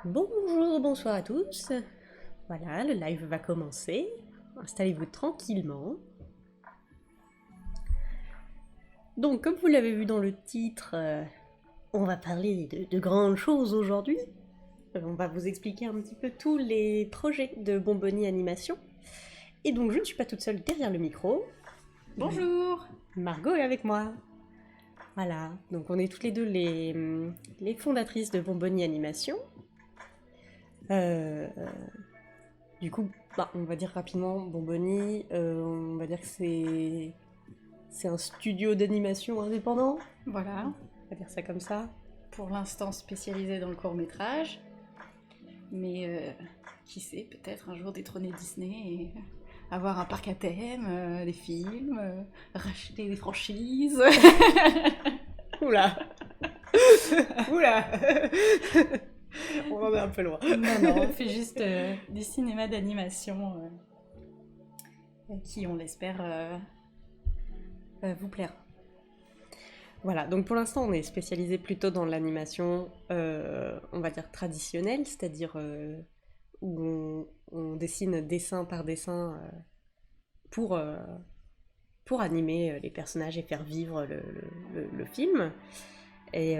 Bonjour, bonsoir à tous. Voilà, le live va commencer. Installez-vous tranquillement. Donc, comme vous l'avez vu dans le titre, on va parler de grandes choses aujourd'hui. On va vous expliquer un petit peu tous les projets de Bonbonnie Animation. Et donc, je ne suis pas toute seule derrière le micro. Bonjour. Margot est avec moi. Voilà, donc on est toutes les deux les fondatrices de Bonbonnie Animation. Euh, Du coup, on va dire rapidement, Bonbonnie, on va dire que c'est un studio d'animation indépendant, Voilà, on va dire ça comme ça. pour l'instant spécialisé dans le court-métrage, mais qui sait, peut-être un jour détrôner Disney et avoir un parc à thème, des films, racheter des franchises. Oula Oula On en est un peu loin. Non, on fait juste des cinémas d'animation qui, on l'espère, vous plaira. Voilà, donc pour l'instant on est spécialisé plutôt dans l'animation, on va dire traditionnelle, c'est-à-dire où on dessine dessin par dessin pour, euh, pour animer les personnages et faire vivre le film. Et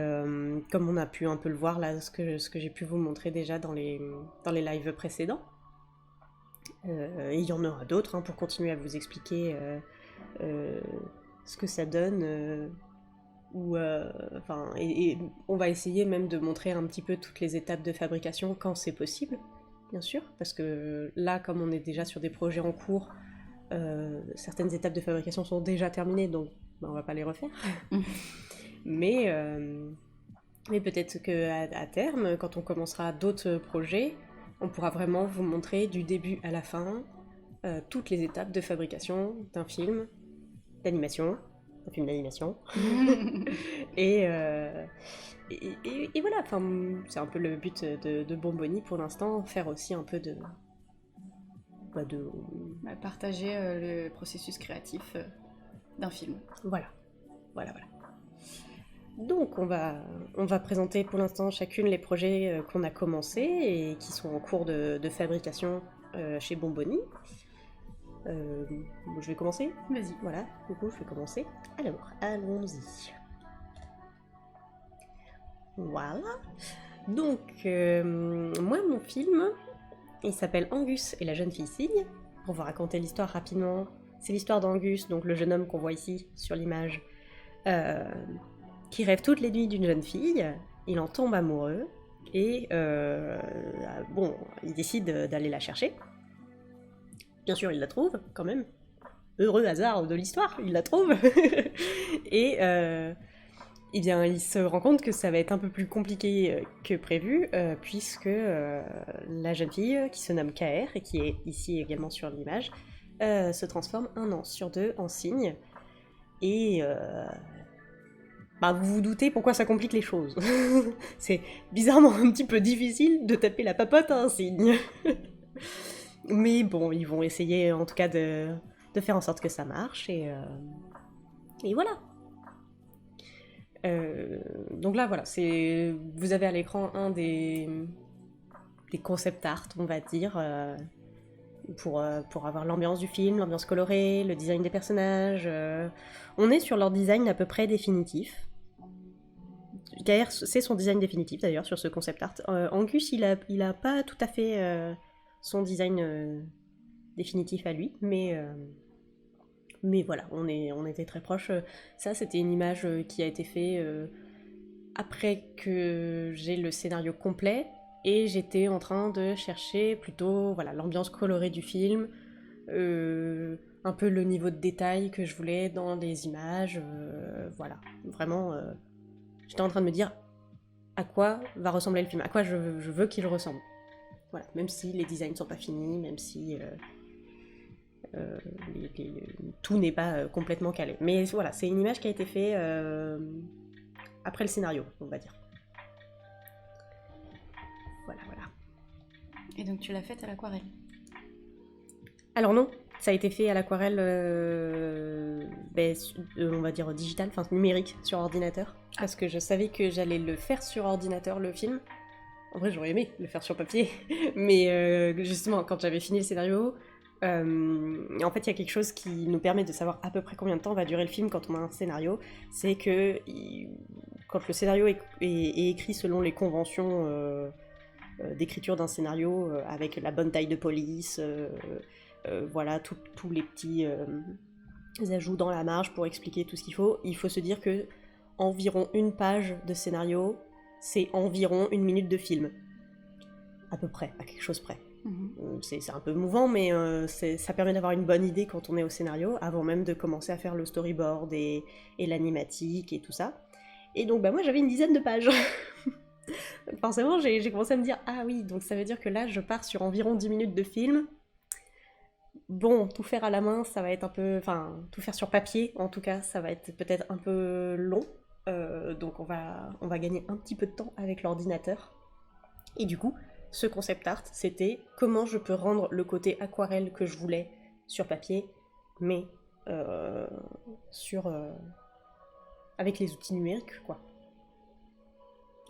comme on a pu un peu le voir là, ce que j'ai pu vous montrer déjà dans les lives précédents, et il y en aura d'autres pour continuer à vous expliquer euh, ce que ça donne, et on va essayer même de montrer un petit peu toutes les étapes de fabrication quand c'est possible, bien sûr, parce que là, comme on est déjà sur des projets en cours, certaines étapes de fabrication sont déjà terminées, donc on va pas les refaire. Mais, euh, mais peut-être qu'à terme, quand on commencera d'autres projets, on pourra vraiment vous montrer du début à la fin toutes les étapes de fabrication d'un film d'animation, un film d'animation. et, euh, et voilà, c'est un peu le but de Bonbonnie pour l'instant, faire aussi un peu de Partager le processus créatif d'un film. voilà, voilà. Donc on va présenter pour l'instant chacune les projets qu'on a commencés et qui sont en cours de fabrication chez Bonbonnie. Je vais commencer. Vas-y. Voilà, du coup je vais commencer. Alors, allons-y. Voilà. Donc, moi mon film, il s'appelle Angus et la jeune fille cygne. Pour vous raconter l'histoire rapidement, c'est l'histoire d'Angus, donc le jeune homme qu'on voit ici sur l'image, euh, qui rêve toutes les nuits d'une jeune fille. Il en tombe amoureux et il décide d'aller la chercher. Bien sûr, il la trouve quand même. Heureux hasard de l'histoire, il la trouve. Et eh bien, il se rend compte que ça va être un peu plus compliqué que prévu, puisque la jeune fille, qui se nomme KR, et qui est ici également sur l'image, se transforme un an sur deux en cygne. Et vous vous doutez pourquoi ça complique les choses. C'est bizarrement un petit peu difficile de taper la papote à un cygne. Mais bon, ils vont essayer en tout cas de faire en sorte que ça marche, et voilà. Donc là, voilà, vous avez à l'écran un des concept art, on va dire, pour avoir l'ambiance du film, l'ambiance colorée, le design des personnages. On est sur leur design à peu près définitif. D'ailleurs, c'est son design définitif d'ailleurs sur ce concept art. Angus, il a pas tout à fait son design définitif à lui, mais voilà, on était très proches. Ça, c'était une image qui a été faite après que j'ai le scénario complet, et j'étais en train de chercher plutôt voilà, l'ambiance colorée du film, un peu le niveau de détail que je voulais dans les images, voilà. Vraiment, j'étais en train de me dire à quoi va ressembler le film, à quoi je veux qu'il ressemble. Voilà, même si les designs sont pas finis, même si euh, tout n'est pas complètement calé. Mais voilà, c'est une image qui a été faite après le scénario, on va dire. Voilà. Et donc tu l'as faite à l'aquarelle. Alors non, ça a été fait à l'aquarelle, on va dire digital, enfin numérique, sur ordinateur. Parce que je savais que j'allais le faire sur ordinateur, le film. En vrai, j'aurais aimé le faire sur papier, mais justement, quand j'avais fini le scénario, en fait, il y a quelque chose qui nous permet de savoir à peu près combien de temps va durer le film quand on a un scénario. C'est que quand le scénario est écrit selon les conventions d'écriture d'un scénario, avec la bonne taille de police, voilà, tous les petits ajouts dans la marge pour expliquer tout ce il faut se dire que environ une page de scénario, c'est environ une minute de film. À peu près, à quelque chose près. C'est un peu mouvant, mais ça permet d'avoir une bonne idée quand on est au scénario, avant même de commencer à faire le storyboard et l'animatique et tout ça. Et donc, bah, moi, j'avais une dizaine de pages. Forcément, j'ai commencé à me dire, ah oui, donc ça veut dire que là, je pars sur environ 10 minutes de film. Bon, tout faire à la main, ça va être un peu... Enfin, tout faire sur papier, en tout cas, ça va être peut-être un peu long. Donc on va gagner un petit peu de temps avec l'ordinateur. Et du coup, ce concept art, c'était comment je peux rendre le côté aquarelle que je voulais sur papier, mais avec les outils numériques, quoi.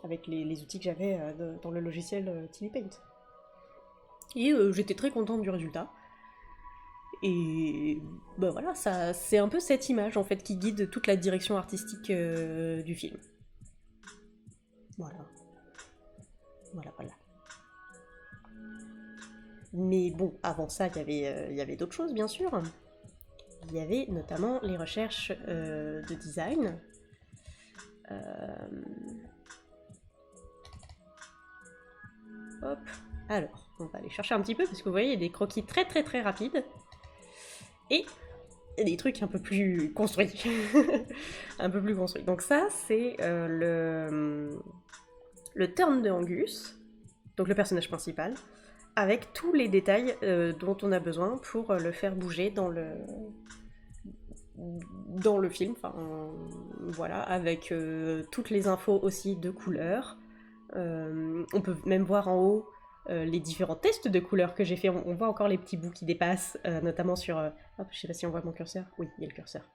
Avec les outils que j'avais dans le logiciel TV Paint. Et j'étais très contente du résultat. Et ben voilà, c'est un peu cette image en fait qui guide toute la direction artistique du film. Voilà. Voilà. Mais bon, avant ça, il y avait d'autres choses, bien sûr. Il y avait notamment les recherches de design. Hop. Alors, on va aller chercher un petit peu, parce que vous voyez, il y a des croquis très très très rapides. Et des trucs un peu plus construits. Un peu plus construits. Donc ça, c'est le turn de Angus, donc le personnage principal, avec tous les détails dont on a besoin pour le faire bouger dans le film, enfin voilà, avec toutes les infos aussi de couleurs. On peut même voir en haut les différents tests de couleurs que j'ai fait. On voit encore les petits bouts qui dépassent, notamment sur... hop, je sais pas si on voit mon curseur. Oui, il y a le curseur.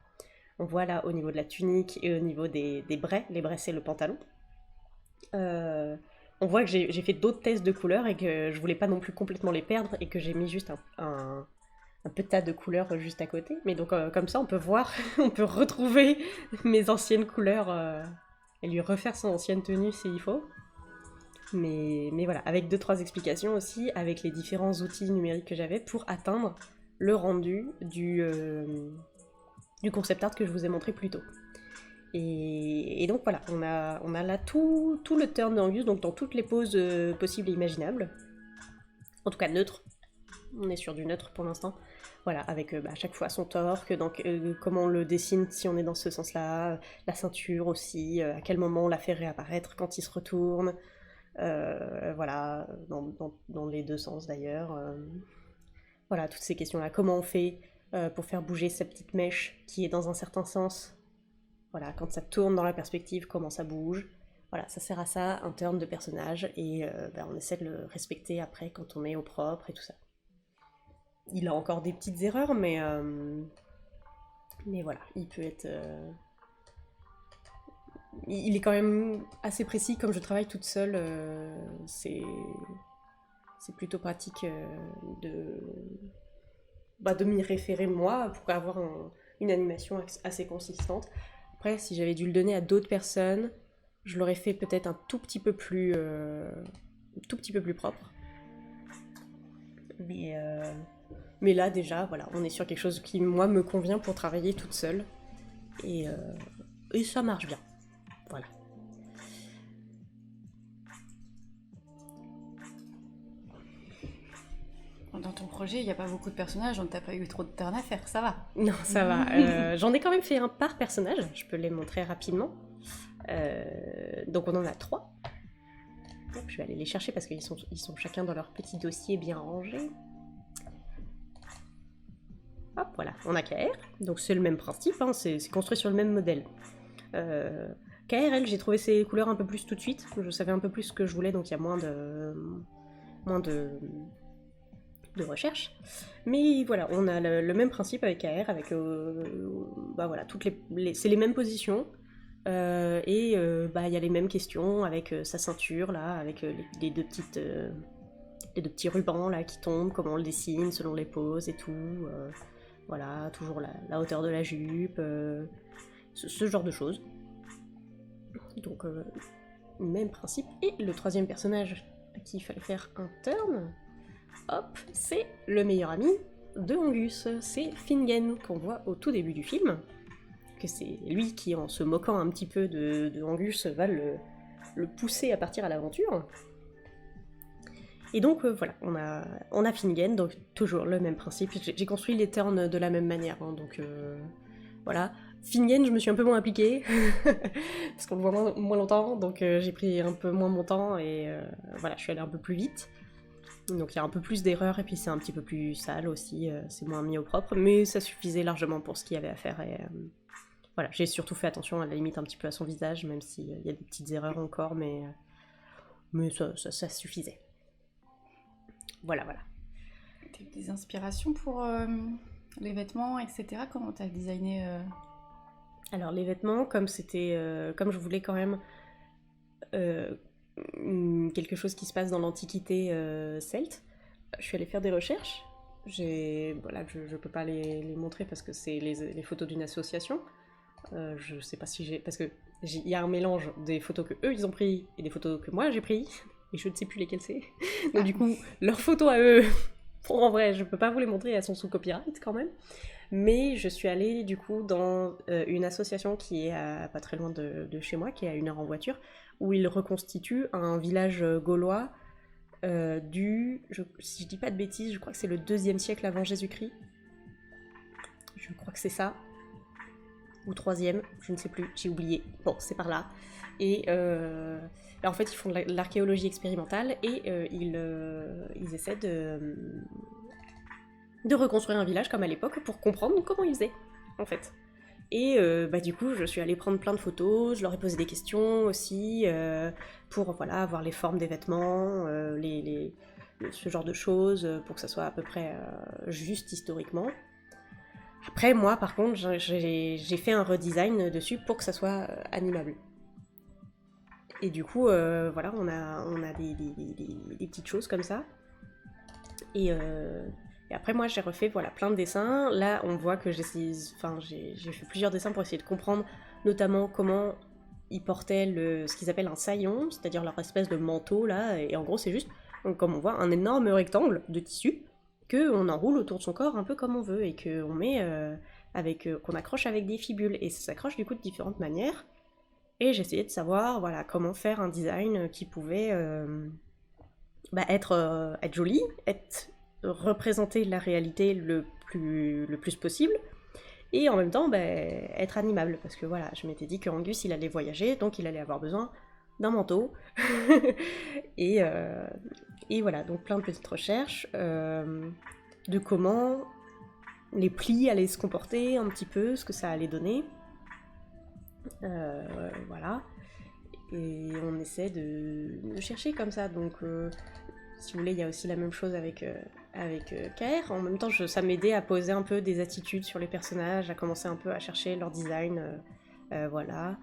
On voit là au niveau de la tunique et au niveau des braies. Les braies, c'est le pantalon. On voit que j'ai fait d'autres tests de couleurs et que je voulais pas non plus complètement les perdre et que j'ai mis juste un peu de tas de couleurs juste à côté. Mais donc comme ça, on peut voir, on peut retrouver mes anciennes couleurs et lui refaire son ancienne tenue s'il faut. Mais voilà, avec 2-3 explications aussi, avec les différents outils numériques que j'avais pour atteindre le rendu du concept art que je vous ai montré plus tôt. Et donc voilà, on a là tout le turn d'Angus, donc dans toutes les poses possibles et imaginables. En tout cas neutre. On est sur du neutre pour l'instant. Voilà, avec à chaque fois son torque, donc comment on le dessine si on est dans ce sens-là, la ceinture aussi, à quel moment on la fait réapparaître quand il se retourne. Voilà, dans les deux sens d'ailleurs. Voilà, toutes ces questions-là. Comment on fait pour faire bouger cette petite mèche qui est dans un certain sens? Voilà, quand ça tourne dans la perspective, comment ça bouge? Voilà, ça sert à ça, un turn de personnage, et on essaie de le respecter après quand on est au propre et tout ça. Il a encore des petites erreurs, mais voilà, il peut être... Il est quand même assez précis, comme je travaille toute seule, c'est plutôt pratique de m'y référer moi pour avoir une animation assez consistante. Après, si j'avais dû le donner à d'autres personnes, je l'aurais fait peut-être un tout petit peu plus propre. Mais là déjà, voilà, on est sur quelque chose qui moi me convient pour travailler toute seule et ça marche bien. Voilà. Dans ton projet, il n'y a pas beaucoup de personnages, donc t'as pas eu trop de turn à faire, ça va. Non, ça va. J'en ai quand même fait un par personnage, je peux les montrer rapidement. Donc on en a 3. Hop, je vais aller les chercher parce qu'ils sont chacun dans leur petit dossier bien rangé. Hop, voilà, on a KR, donc c'est le même principe, hein, c'est construit sur le même modèle. KR, elle, j'ai trouvé ses couleurs un peu plus tout de suite, je savais un peu plus ce que je voulais, donc il y a moins de recherche. Mais voilà, on a le même principe avec KR, avec voilà, c'est les mêmes positions, Il y a les mêmes questions avec sa ceinture, là, avec les les deux petits rubans là, qui tombent, comment on le dessine selon les poses et tout. Voilà, toujours la hauteur de la jupe, ce genre de choses. Donc, même principe. Et le troisième personnage à qui il fallait faire un turn, hop, c'est le meilleur ami de Angus, c'est Fingen, qu'on voit au tout début du film, que c'est lui qui, en se moquant un petit peu de Angus, va le pousser à partir à l'aventure. Et donc voilà, on a Fingen, donc toujours le même principe. J'ai construit les turns de la même manière, hein, donc voilà. Fingen, je me suis un peu moins impliquée, parce qu'on le voit moins longtemps, donc j'ai pris un peu moins mon temps, et voilà, je suis allée un peu plus vite. Donc il y a un peu plus d'erreurs, et puis c'est un petit peu plus sale aussi, c'est moins mis au propre, mais ça suffisait largement pour ce qu'il y avait à faire, et voilà, j'ai surtout fait attention à la limite un petit peu à son visage, même s'il y a des petites erreurs encore, mais ça suffisait. Voilà. T'as eu des inspirations pour les vêtements, etc. Comment t'as designé Alors les vêtements, comme je voulais quand même quelque chose qui se passe dans l'antiquité celte, je suis allée faire des recherches. Voilà, je peux pas les montrer parce que c'est les photos d'une association. Je sais pas si parce que il y a un mélange des photos que eux ils ont pris et des photos que moi j'ai pris, et je ne sais plus lesquelles c'est. Donc du coup, leurs photos à eux, en vrai, je peux pas vous les montrer, elles sont sous copyright quand même. Mais je suis allée du coup dans une association qui est pas très loin de chez moi, qui est à 1 heure en voiture, où ils reconstituent un village gaulois si je dis pas de bêtises, je crois que c'est le 2e siècle avant Jésus-Christ. Je crois que c'est ça. Ou 3e, je ne sais plus, j'ai oublié. Bon, c'est par là. Et en fait, ils font de l'archéologie expérimentale, et ils essaient de reconstruire un village comme à l'époque pour comprendre comment ils faisaient, en fait. Et du coup, je suis allée prendre plein de photos, je leur ai posé des questions aussi, pour voilà, voir les formes des vêtements, ce genre de choses, pour que ça soit à peu près juste historiquement. Après, moi, par contre, j'ai fait un redesign dessus pour que ça soit animable. Et du coup, voilà, on a des petites choses comme ça. Et après, moi, j'ai refait plein de dessins. Là, on voit que j'ai fait plusieurs dessins pour essayer de comprendre, notamment comment ils portaient ce qu'ils appellent un saillon, c'est-à-dire leur espèce de manteau, là. Et en gros, c'est juste, comme on voit, un énorme rectangle de tissu qu'on enroule autour de son corps un peu comme on veut, et qu'on met qu'on accroche avec des fibules. Et ça s'accroche du coup de différentes manières. Et j'essayais de savoir comment faire un design qui pouvait être joli, représenter la réalité le plus possible, et en même temps être animable, parce que voilà, je m'étais dit que Angus il allait voyager, donc il allait avoir besoin d'un manteau. et voilà, donc plein de petites recherches de comment les plis allaient se comporter un petit peu, ce que ça allait donner. Voilà. Et on essaie de chercher comme ça, donc si vous voulez, il y a aussi la même chose avec KR. En même temps, ça m'aidait à poser un peu des attitudes sur les personnages, à commencer un peu à chercher leur design, voilà.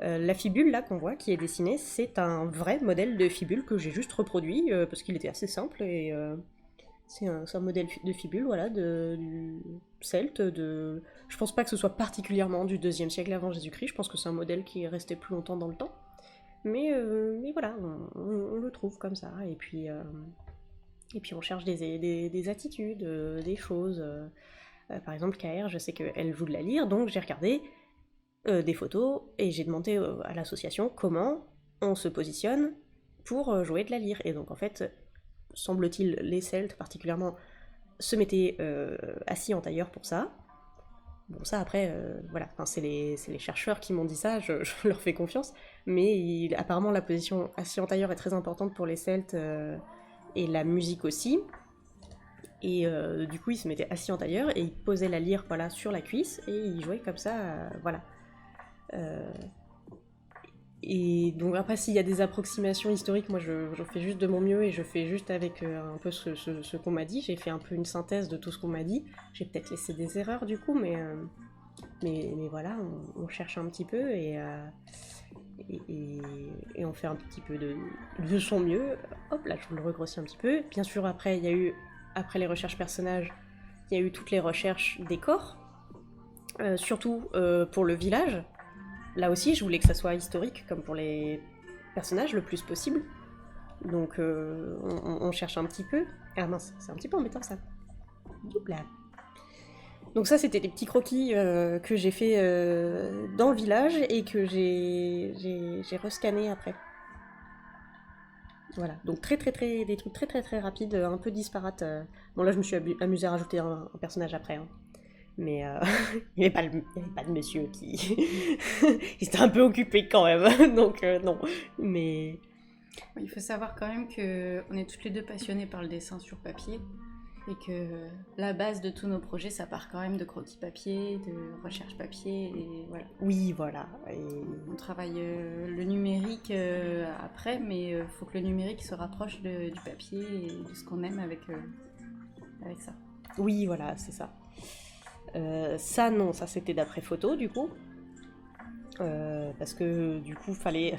La fibule là qu'on voit qui est dessinée, c'est un vrai modèle de fibule que j'ai juste reproduit parce qu'il était assez simple, et c'est un modèle de fibule, voilà, du celte. Je pense pas que ce soit particulièrement du 2e siècle avant Jésus-Christ, je pense que c'est un modèle qui est resté plus longtemps dans le temps. Mais voilà, on le trouve comme ça, et puis on cherche des attitudes, des choses. Par exemple, KR, je sais qu'elle joue de la lyre, donc j'ai regardé des photos, et j'ai demandé à l'association comment on se positionne pour jouer de la lyre. Et donc en fait, semble-t-il, les Celtes particulièrement se mettaient assis en tailleur pour ça. Bon, ça après, voilà, c'est les chercheurs qui m'ont dit ça, je leur fais confiance, mais apparemment la position assis en tailleur est très importante pour les Celtes, et la musique aussi. Et du coup, ils se mettaient assis en tailleur et ils posaient la lyre sur la cuisse, et ils jouaient comme ça, voilà. Et donc après, s'il y a des approximations historiques, moi je fais juste de mon mieux, et je fais juste avec un peu ce qu'on m'a dit. J'ai fait un peu une synthèse de tout ce qu'on m'a dit. J'ai peut-être laissé des erreurs du coup, mais Mais voilà, on cherche un petit peu et on fait un petit peu de son mieux. Hop là, je vous le regrossis un petit peu. Bien sûr, après, après les recherches personnages, il y a eu toutes les recherches décors, surtout pour le village. Là aussi, je voulais que ça soit historique, comme pour les personnages, le plus possible. Donc, on cherche un petit peu. Ah mince, c'est un petit peu embêtant ça. Oups là. Donc ça, c'était des petits croquis que j'ai fait dans le village et que j'ai rescanné après. Voilà, donc des trucs très rapides, un peu disparates. Bon là, je me suis amusée à rajouter un personnage après, hein. Mais il n'y avait pas de monsieur qui... il était un peu occupé quand même, donc non. Mais Il faut savoir quand même que on est toutes les deux passionnées par le dessin sur papier et que la base de tous nos projets, ça part quand même de croquis papier, de recherche papier et voilà. oui, voilà. On travaille le numérique après, mais il faut que le numérique se rapproche du papier et de ce qu'on aime avec ça. Oui, voilà, c'est ça. Ça, non, ça c'était d'après photo, du coup. Parce que du coup, fallait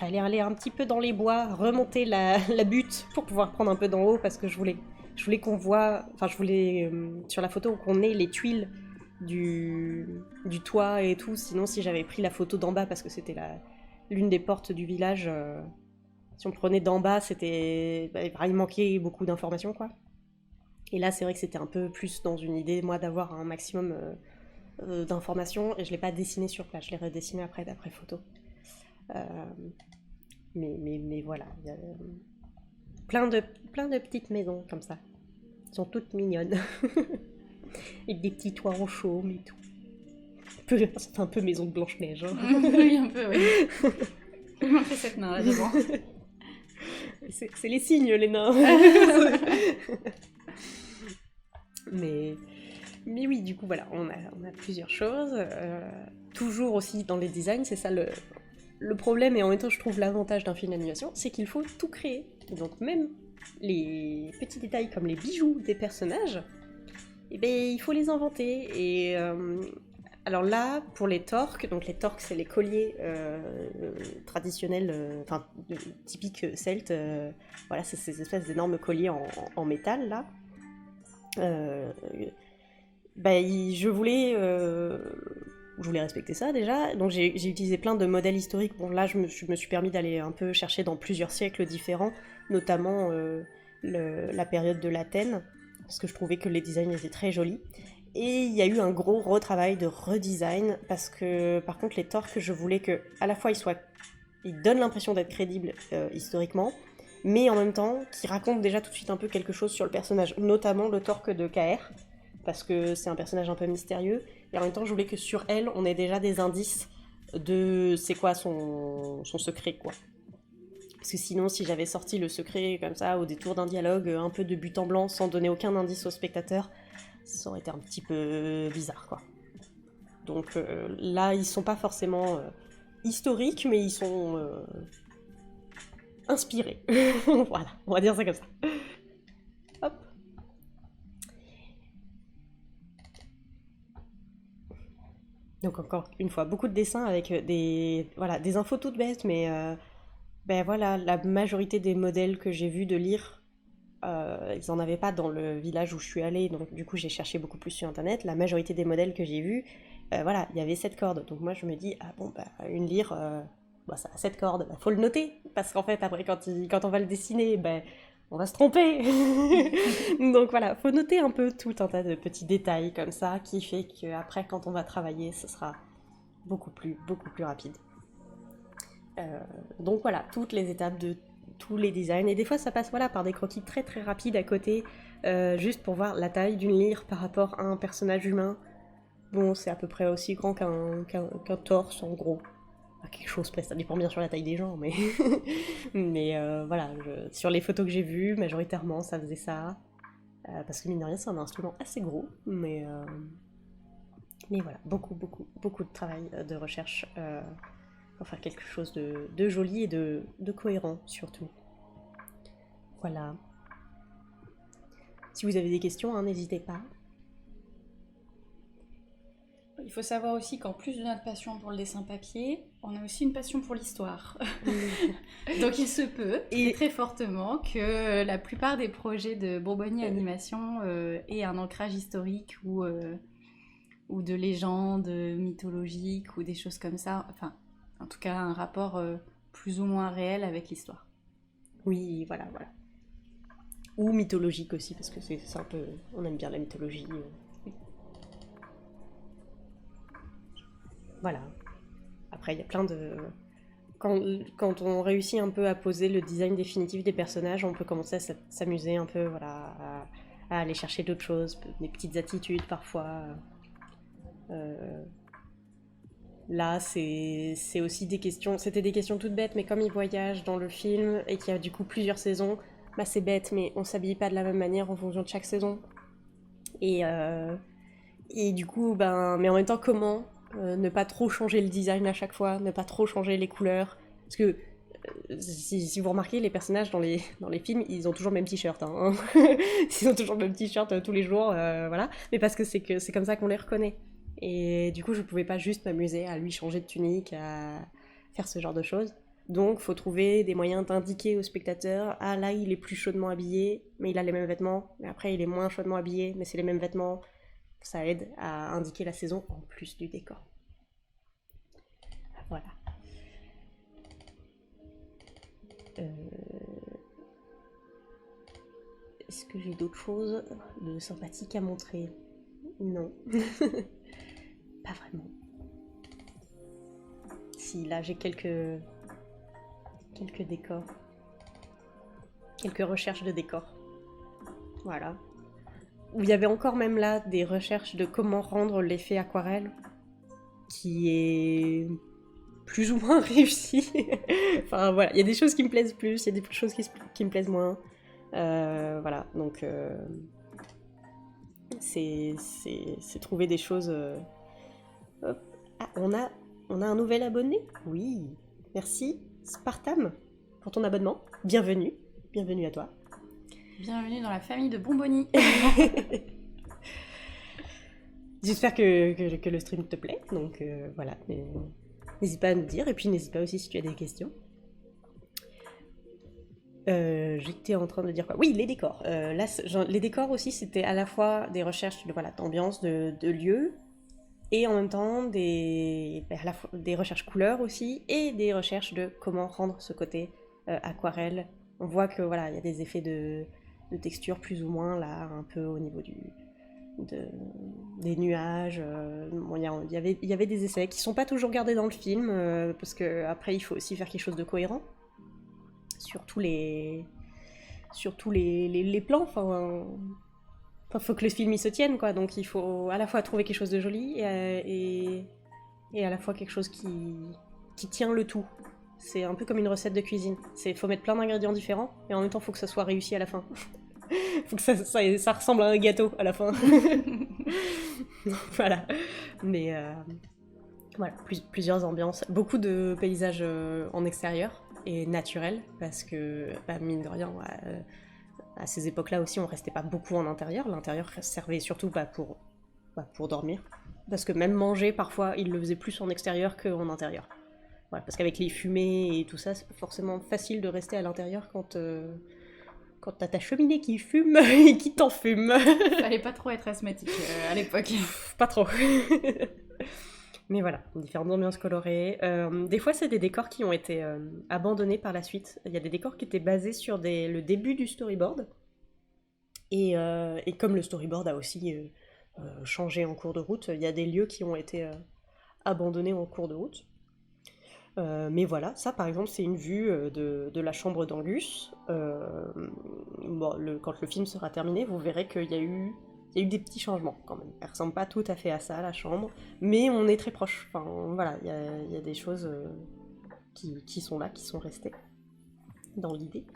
aller un petit peu dans les bois, remonter la butte pour pouvoir prendre un peu d'en haut, parce que je voulais qu'on voit, enfin, je voulais sur la photo qu'on ait les tuiles du toit et tout. Sinon, si j'avais pris la photo d'en bas, parce que c'était l'une des portes du village, si on prenait d'en bas, il manquait beaucoup d'informations, quoi. Et là, c'est vrai que c'était un peu plus dans une idée, moi, d'avoir un maximum d'informations, et je l'ai pas dessiné sur place, je l'ai redessiné après d'après photo. Euh, mais voilà, il y a plein de petites maisons comme ça. Elles sont toutes mignonnes. Avec des petits toits en chaume et tout. Ça fait un peu maison de Blanche-Neige. Hein. Oui, un peu, oui. Il manquait cette main là devant. C'est les signes, les nains. mais oui, du coup, voilà, on a plusieurs choses. Toujours aussi dans les designs, c'est ça le problème, et en même temps, je trouve l'avantage d'un film d'animation, c'est qu'il faut tout créer. Donc, même les petits détails comme les bijoux des personnages, eh ben, il faut les inventer. Et alors là, pour les torques, donc les torques, c'est les colliers traditionnels, typiques celtes. Voilà, c'est ces espèces d'énormes colliers en métal, là. Je voulais respecter ça déjà, donc j'ai utilisé plein de modèles historiques. Bon là je me suis permis d'aller un peu chercher dans plusieurs siècles différents, notamment la période de l'Athènes, parce que je trouvais que les designs étaient très jolis. Et il y a eu un gros retravail de redesign, parce que par contre les torques, je voulais que à la fois ils donnent l'impression d'être crédibles historiquement, mais en même temps qu'ils racontent déjà tout de suite un peu quelque chose sur le personnage, notamment le torque de KR, parce que c'est un personnage un peu mystérieux, et en même temps je voulais que sur elle on ait déjà des indices de c'est quoi son secret, quoi. Parce que sinon, si j'avais sorti le secret comme ça au détour d'un dialogue un peu de but en blanc sans donner aucun indice au spectateur, ça aurait été un petit peu bizarre, quoi. Donc là, ils sont pas forcément historiques, mais ils sont inspirés. Voilà, on va dire ça comme ça. Hop. Donc encore une fois, beaucoup de dessins avec des infos toutes bêtes, mais ben voilà, la majorité des modèles que j'ai vus de lire, ils en avaient pas dans le village où je suis allée, donc du coup j'ai cherché beaucoup plus sur internet. La majorité des modèles que j'ai vus, voilà, il y avait 7 cordes. Donc moi je me dis, ah bon, bah une lyre, bah, ça a 7 cordes, bah, faut le noter, parce qu'en fait après quand on va le dessiner, ben on va se tromper. Donc voilà, faut noter un peu tout un tas de petits détails comme ça, qui fait qu'après quand on va travailler, ce sera beaucoup plus rapide. Donc voilà, toutes les étapes de tous les designs. Et des fois, ça passe voilà, par des croquis très rapides à côté, juste pour voir la taille d'une lyre par rapport à un personnage humain. Bon, c'est à peu près aussi grand qu'un torse, en gros. Quelque chose près, ça dépend bien sur la taille des gens, mais, mais voilà, sur les photos que j'ai vues, majoritairement, ça faisait ça. Parce que mine de rien, c'est un instrument assez gros, mais voilà, beaucoup de travail de recherche pour faire quelque chose de joli et de cohérent surtout. Voilà. Si vous avez des questions, hein, n'hésitez pas. Il faut savoir aussi qu'en plus de notre passion pour le dessin papier, on a aussi une passion pour l'histoire. Donc il se peut, très fortement, que la plupart des projets de Bourbonnier Animation aient un ancrage historique ou de légendes mythologiques ou des choses comme ça. Enfin, en tout cas, un rapport plus ou moins réel avec l'histoire. Oui, voilà. Ou mythologique aussi, parce que c'est un peu... On aime bien la mythologie. Voilà. Après, il y a plein de... Quand on réussit un peu à poser le design définitif des personnages, on peut commencer à s'amuser un peu, voilà, à aller chercher d'autres choses, des petites attitudes parfois. Là, c'est aussi des questions... C'était des questions toutes bêtes, mais comme ils voyagent dans le film et qu'il y a du coup plusieurs saisons, bah c'est bête, mais on s'habille pas de la même manière en fonction de chaque saison. Et du coup, mais en même temps, comment ne pas trop changer le design à chaque fois, ne pas trop changer les couleurs. Parce que si vous remarquez, les personnages dans les films, ils ont toujours le même t-shirt. Hein. Ils ont toujours le même t-shirt tous les jours, voilà. Mais parce que c'est comme ça qu'on les reconnaît. Et du coup, je pouvais pas juste m'amuser à lui changer de tunique, à faire ce genre de choses. Donc, faut trouver des moyens d'indiquer au spectateur, ah là, il est plus chaudement habillé, mais il a les mêmes vêtements. Mais après, il est moins chaudement habillé, mais c'est les mêmes vêtements. Ça aide à indiquer la saison en plus du décor. Voilà. Est-ce que j'ai d'autres choses de sympathiques à montrer? Non. Pas vraiment. Si, là j'ai quelques décors. Quelques recherches de décors. Voilà. Où il y avait encore même là des recherches de comment rendre l'effet aquarelle, qui est plus ou moins réussi. Enfin voilà, il y a des choses qui me plaisent plus, il y a des choses qui me plaisent moins. Voilà, donc c'est trouver des choses... Hop. Ah, on a un nouvel abonné? Oui, merci Spartam pour ton abonnement. Bienvenue à toi. Bienvenue dans la famille de Bonbonnie. J'espère que le stream te plaît, donc voilà. N'hésite pas à nous dire, et puis n'hésite pas aussi si tu as des questions. J'étais en train de dire quoi? Oui, les décors. Là, les décors aussi, c'était à la fois des recherches d'ambiance, de lieux, et en même temps des recherches couleurs aussi, et des recherches de comment rendre ce côté aquarelle. On voit que voilà, il y a des effets de texture plus ou moins là, un peu au niveau des nuages. Bon, il y avait des essais qui sont pas toujours gardés dans le film, parce que après il faut aussi faire quelque chose de cohérent sur tous les plans. Enfin, faut que le film il se tienne, quoi. Donc il faut à la fois trouver quelque chose de joli et à la fois quelque chose qui tient le tout. C'est un peu comme une recette de cuisine. Faut mettre plein d'ingrédients différents, et en même temps faut que ça soit réussi à la fin. Faut que ça ressemble à un gâteau à la fin. Voilà. Mais voilà, plusieurs ambiances. Beaucoup de paysages en extérieur et naturels, parce que, mine de rien, à ces époques-là aussi, on restait pas beaucoup en intérieur. L'intérieur servait surtout pour dormir. Parce que même manger, parfois, ils le faisaient plus en extérieur qu'en intérieur. Voilà, parce qu'avec les fumées et tout ça, c'est pas forcément facile de rester à l'intérieur quand t'as ta cheminée qui fume et qui t'enfume. Fallait pas trop être asthmatique à l'époque. Pas trop. Mais voilà, différentes ambiances colorées. Des fois, c'est des décors qui ont été abandonnés par la suite. Il y a des décors qui étaient basés sur le début du storyboard. Et comme le storyboard a aussi changé en cours de route, il y a des lieux qui ont été abandonnés en cours de route. Mais voilà, ça par exemple, c'est une vue de la chambre d'Angus. Quand le film sera terminé, vous verrez qu'il y a eu des petits changements quand même. Elle ressemble pas tout à fait à ça, la chambre, mais on est très proche. Enfin, voilà, il y a des choses qui sont là, qui sont restées dans l'idée.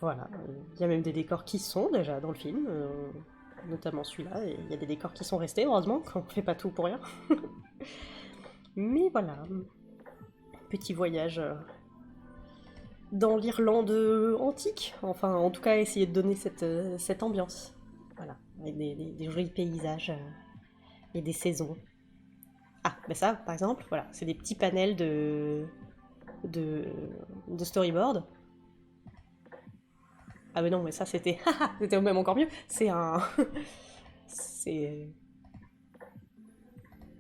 Voilà, il y a même des décors qui sont déjà dans le film, notamment celui-là, et il y a des décors qui sont restés, heureusement, qu'on ne fait pas tout pour rien. Mais voilà, petit voyage dans l'Irlande antique, enfin en tout cas essayer de donner cette ambiance, voilà, avec des jolis paysages et des saisons. Ah, ben ça, par exemple, voilà, c'est des petits panels de storyboard. Ah mais non, mais ça c'était c'était même encore mieux. C'est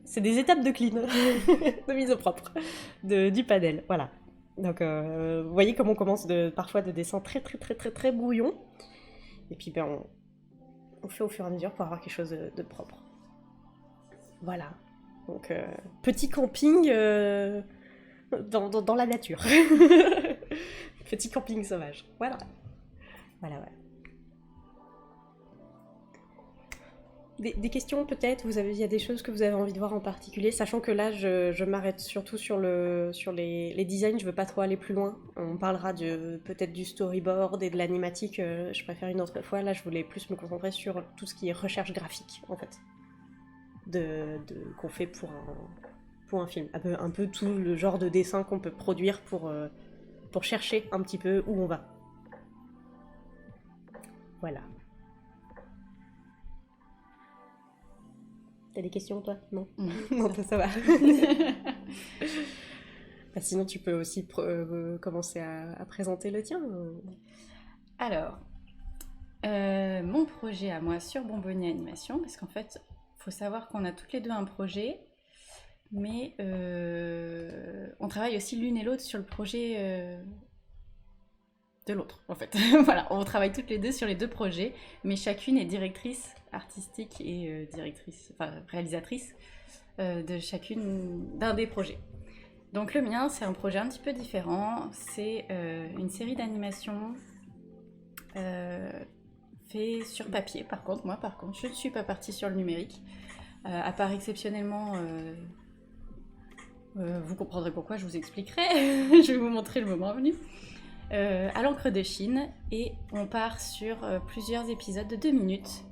c'est des étapes de clean, de mise au propre, du panel, voilà. Donc vous voyez comment on commence parfois de dessins très très très très très brouillons, et puis ben on fait au fur et à mesure pour avoir quelque chose de propre. Voilà. Donc petit camping dans la nature. Petit camping sauvage. Voilà. Voilà, ouais. Des questions peut-être, il y a des choses que vous avez envie de voir en particulier, sachant que là je m'arrête surtout sur les designs, je veux pas trop aller plus loin. On parlera peut-être du storyboard et de l'animatique, je préfère une autre fois. Là je voulais plus me concentrer sur tout ce qui est recherche graphique en fait, qu'on fait pour un film. Un peu tout le genre de dessin qu'on peut produire pour chercher un petit peu où on va. Voilà. T'as des questions, toi? Non. Non, ça va. Bah, sinon, tu peux aussi commencer à présenter le tien. Alors, mon projet à moi sur Bonbonnier Animation, parce qu'en fait, faut savoir qu'on a toutes les deux un projet, mais on travaille aussi l'une et l'autre sur le projet de l'autre, en fait. Voilà, on travaille toutes les deux sur les deux projets, mais chacune est directrice artistique et réalisatrice d'un des projets. Donc le mien, c'est un projet un petit peu différent. C'est une série d'animation fait sur papier. Par contre, je ne suis pas partie sur le numérique. À part exceptionnellement, vous comprendrez pourquoi, je vous expliquerai. Je vais vous montrer le moment venu. À l'encre de Chine, et on part sur plusieurs épisodes de 2 minutes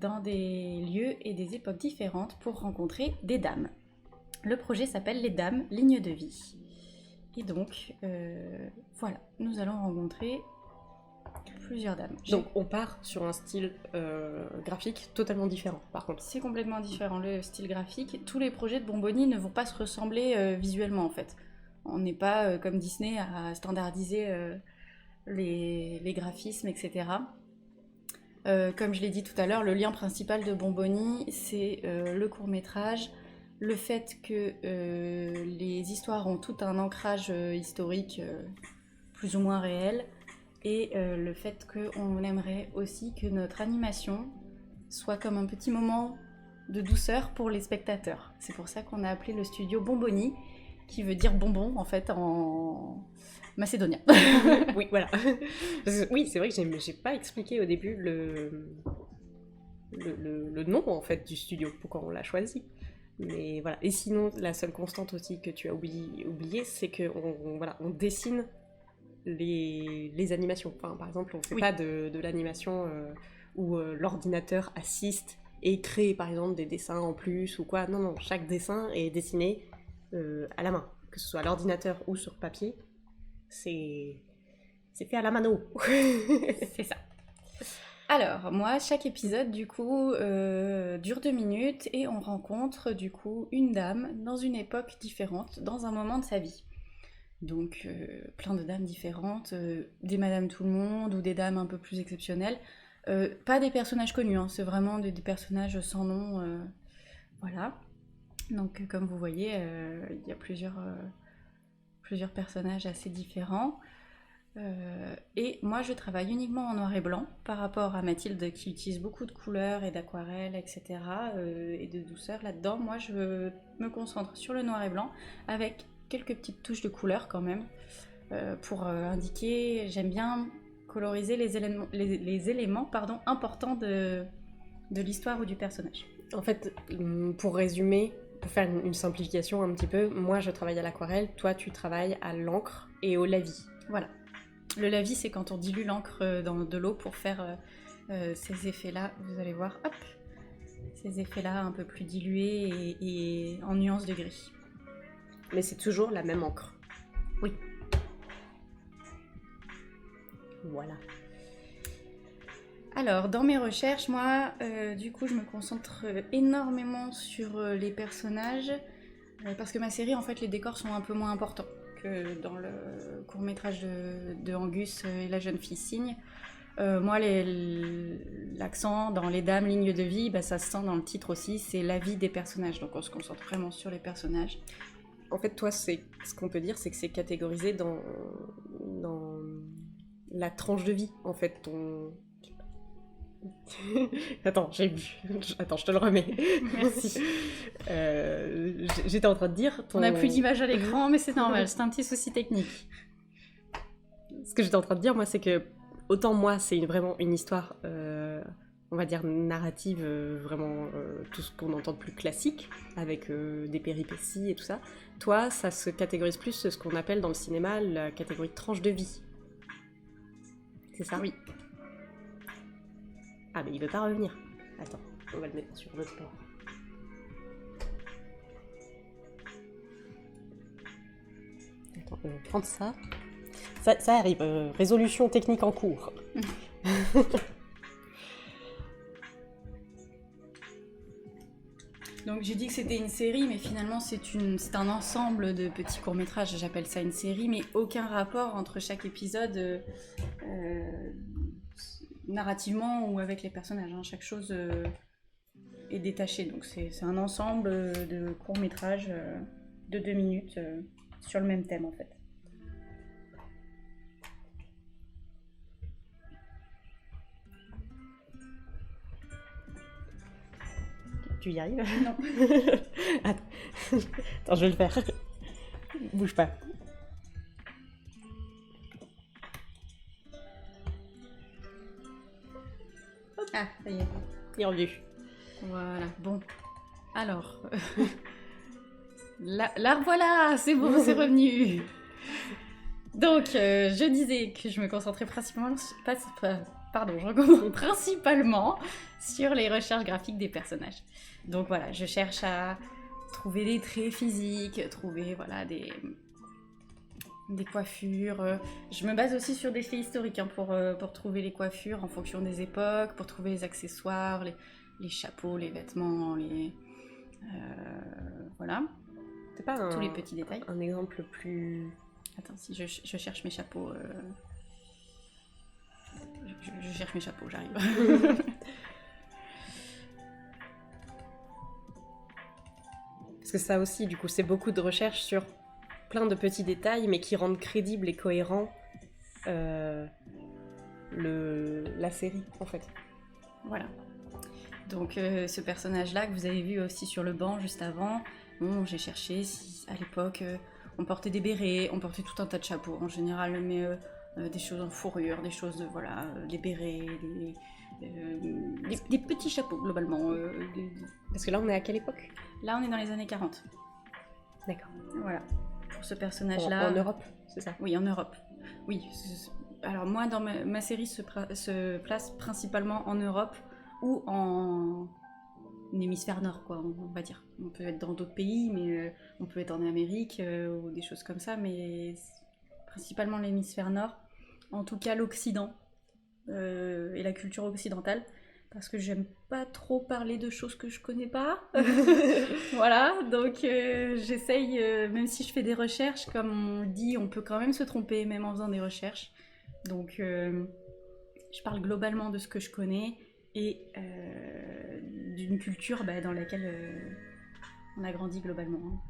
dans des lieux et des époques différentes pour rencontrer des dames. Le projet s'appelle Les Dames, Ligne de vie. Et donc, voilà, nous allons rencontrer plusieurs dames. Donc on part sur un style graphique totalement différent, par contre. C'est complètement différent, le style graphique. Tous les projets de Bonbonnie ne vont pas se ressembler visuellement, en fait. On n'est pas comme Disney à standardiser les graphismes, etc. Comme je l'ai dit tout à l'heure, le lien principal de Bonbonnie, c'est le court-métrage, le fait que les histoires ont tout un ancrage historique plus ou moins réel, et le fait qu'on aimerait aussi que notre animation soit comme un petit moment de douceur pour les spectateurs. C'est pour ça qu'on a appelé le studio Bonbonnie, qui veut dire bonbon en fait en macédonien. Oui, voilà. Oui, c'est vrai que j'ai pas expliqué au début le nom en fait du studio, pourquoi on l'a choisi. Mais voilà. Et sinon, la seule constante aussi que tu as oublié, c'est on dessine les animations. Enfin, par exemple, on fait pas de l'animation où l'ordinateur assiste et crée par exemple des dessins en plus ou quoi. Non, chaque dessin est dessiné à la main, que ce soit à l'ordinateur ou sur papier, c'est fait à la mano. C'est ça. Alors, moi, chaque épisode, du coup, dure 2 minutes et on rencontre, du coup, une dame dans une époque différente, dans un moment de sa vie. Donc, plein de dames différentes, des Madame Tout-le-Monde ou des dames un peu plus exceptionnelles. Pas des personnages connus, hein, c'est vraiment des personnages sans nom, voilà. Donc, comme vous voyez, il y a plusieurs personnages assez différents. Et moi, je travaille uniquement en noir et blanc par rapport à Mathilde qui utilise beaucoup de couleurs et d'aquarelles, etc. Et de douceur là-dedans. Moi, je me concentre sur le noir et blanc avec quelques petites touches de couleur quand même pour indiquer. J'aime bien coloriser les éléments importants de l'histoire ou du personnage. En fait, pour résumer, pour faire une simplification un petit peu, moi je travaille à l'aquarelle, toi tu travailles à l'encre et au lavis. Voilà. Le lavis, c'est quand on dilue l'encre dans de l'eau pour faire ces effets-là. Vous allez voir, hop, ces effets-là un peu plus dilués et en nuances de gris. Mais c'est toujours la même encre. Oui. Voilà. Alors, dans mes recherches, moi, du coup, je me concentre énormément sur les personnages, parce que ma série, en fait, les décors sont un peu moins importants que dans le court-métrage de Angus et la jeune fille cygne. Moi, l'accent dans Les Dames, lignes de vie, bah, ça se sent dans le titre aussi, c'est la vie des personnages, donc on se concentre vraiment sur les personnages. En fait, toi, ce qu'on peut dire, c'est que c'est catégorisé dans la tranche de vie, en fait, ton... Attends, j'ai bu. Attends, je te le remets. Merci. J'étais en train de dire... On n'a plus d'image à l'écran, mais c'est normal, c'est un petit souci technique. Ce que j'étais en train de dire, moi, c'est que autant moi, c'est vraiment une histoire, on va dire narrative, vraiment tout ce qu'on entend de plus classique, avec des péripéties et tout ça. Toi, ça se catégorise plus ce qu'on appelle dans le cinéma la catégorie tranche de vie. C'est ça? Oui. Ah, mais il veut pas revenir. Attends, on va le mettre sur l'autre plan. Attends, prendre ça. Ça arrive, résolution technique en cours. Donc j'ai dit que c'était une série, mais finalement c'est un ensemble de petits courts-métrages, j'appelle ça une série, mais aucun rapport entre chaque épisode narrativement ou avec les personnages, hein. Chaque chose est détachée, donc c'est un ensemble de courts-métrages de 2 minutes sur le même thème en fait. Tu y arrives? Non. Attends, je vais le faire. Bouge pas. Ah, ça y est. Il est revenu. Voilà, bon. Alors, la revoilà, c'est bon, c'est revenu. Donc, je disais que je me concentrais principalement sur les recherches graphiques des personnages. Donc voilà, je cherche à trouver des traits physiques, trouver voilà, des coiffures. Je me base aussi sur des faits historiques hein, pour trouver les coiffures en fonction des époques, pour trouver les accessoires, les chapeaux, les vêtements, voilà. C'est pas tous les petits détails. Un exemple plus... Attends, si je cherche mes chapeaux... Je cherche mes chapeaux, j'arrive. Parce que ça aussi, du coup, c'est beaucoup de recherches sur plein de petits détails, mais qui rendent crédible et cohérent la série, en fait. Voilà. Donc, ce personnage-là que vous avez vu aussi sur le banc juste avant, bon, j'ai cherché si à l'époque on portait des bérets, on portait tout un tas de chapeaux en général, mais des choses en fourrure, des choses, voilà, des bérets, des petits chapeaux globalement. Parce que là, on est à quelle époque? Là, on est dans les années 40. D'accord. Voilà. Pour ce personnage-là. En Europe, c'est ça? Oui, en Europe. Oui. Alors moi, dans ma série se place principalement en Europe ou en hémisphère nord, quoi, on va dire. On peut être dans d'autres pays, mais on peut être en Amérique ou des choses comme ça, mais principalement l'hémisphère nord. En tout cas, l'Occident et la culture occidentale, parce que j'aime pas trop parler de choses que je connais pas. Voilà, donc j'essaye, même si je fais des recherches, comme on dit, on peut quand même se tromper, même en faisant des recherches. Donc je parle globalement de ce que je connais et d'une culture dans laquelle on a grandi globalement.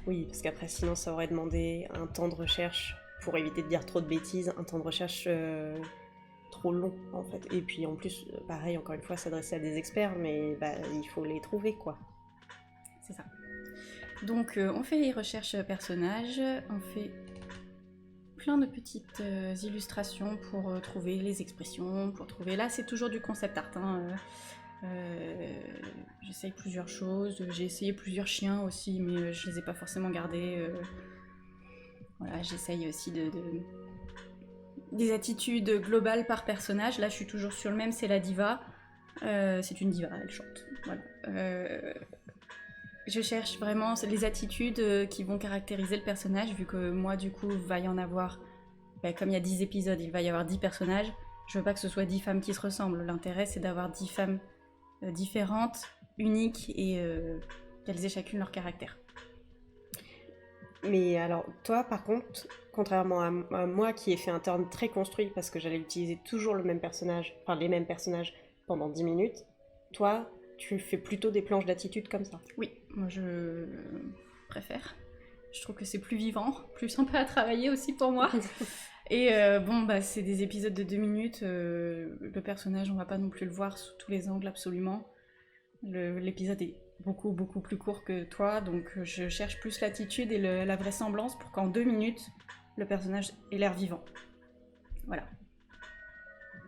Oui, parce qu'après, sinon, ça aurait demandé un temps de recherche, pour éviter de dire trop de bêtises, un temps de recherche trop long, en fait. Et puis, en plus, pareil, encore une fois, s'adresser à des experts, mais il faut les trouver, quoi. C'est ça. Donc, on fait les recherches personnages, on fait plein de petites illustrations pour trouver les expressions, pour trouver... Là, c'est toujours du concept art, hein. J'essaye plusieurs choses, j'ai essayé plusieurs chiens aussi, mais je les ai pas forcément gardés. Voilà, j'essaye aussi des attitudes globales par personnage. Là, je suis toujours sur le même, c'est la diva. C'est une diva, elle chante. Voilà. Je cherche vraiment les attitudes qui vont caractériser le personnage, vu que moi, du coup, va y en avoir... comme il y a 10 épisodes, il va y avoir 10 personnages. Je veux pas que ce soit 10 femmes qui se ressemblent. L'intérêt, c'est d'avoir 10 femmes différentes, uniques, et qu'elles aient chacune leur caractère. Mais alors, toi, par contre, contrairement à moi qui ai fait un turn très construit parce que j'allais utiliser toujours le même personnage, enfin les mêmes personnages pendant 10 minutes, toi, tu fais plutôt des planches d'attitude comme ça. Oui, moi je préfère. Je trouve que c'est plus vivant, plus sympa à travailler aussi pour moi. Et c'est des épisodes de 2 minutes. Le personnage, on va pas non plus le voir sous tous les angles absolument. L'épisode est beaucoup plus court que toi, donc je cherche plus l'attitude et la vraisemblance pour qu'en 2 minutes, le personnage ait l'air vivant. Voilà.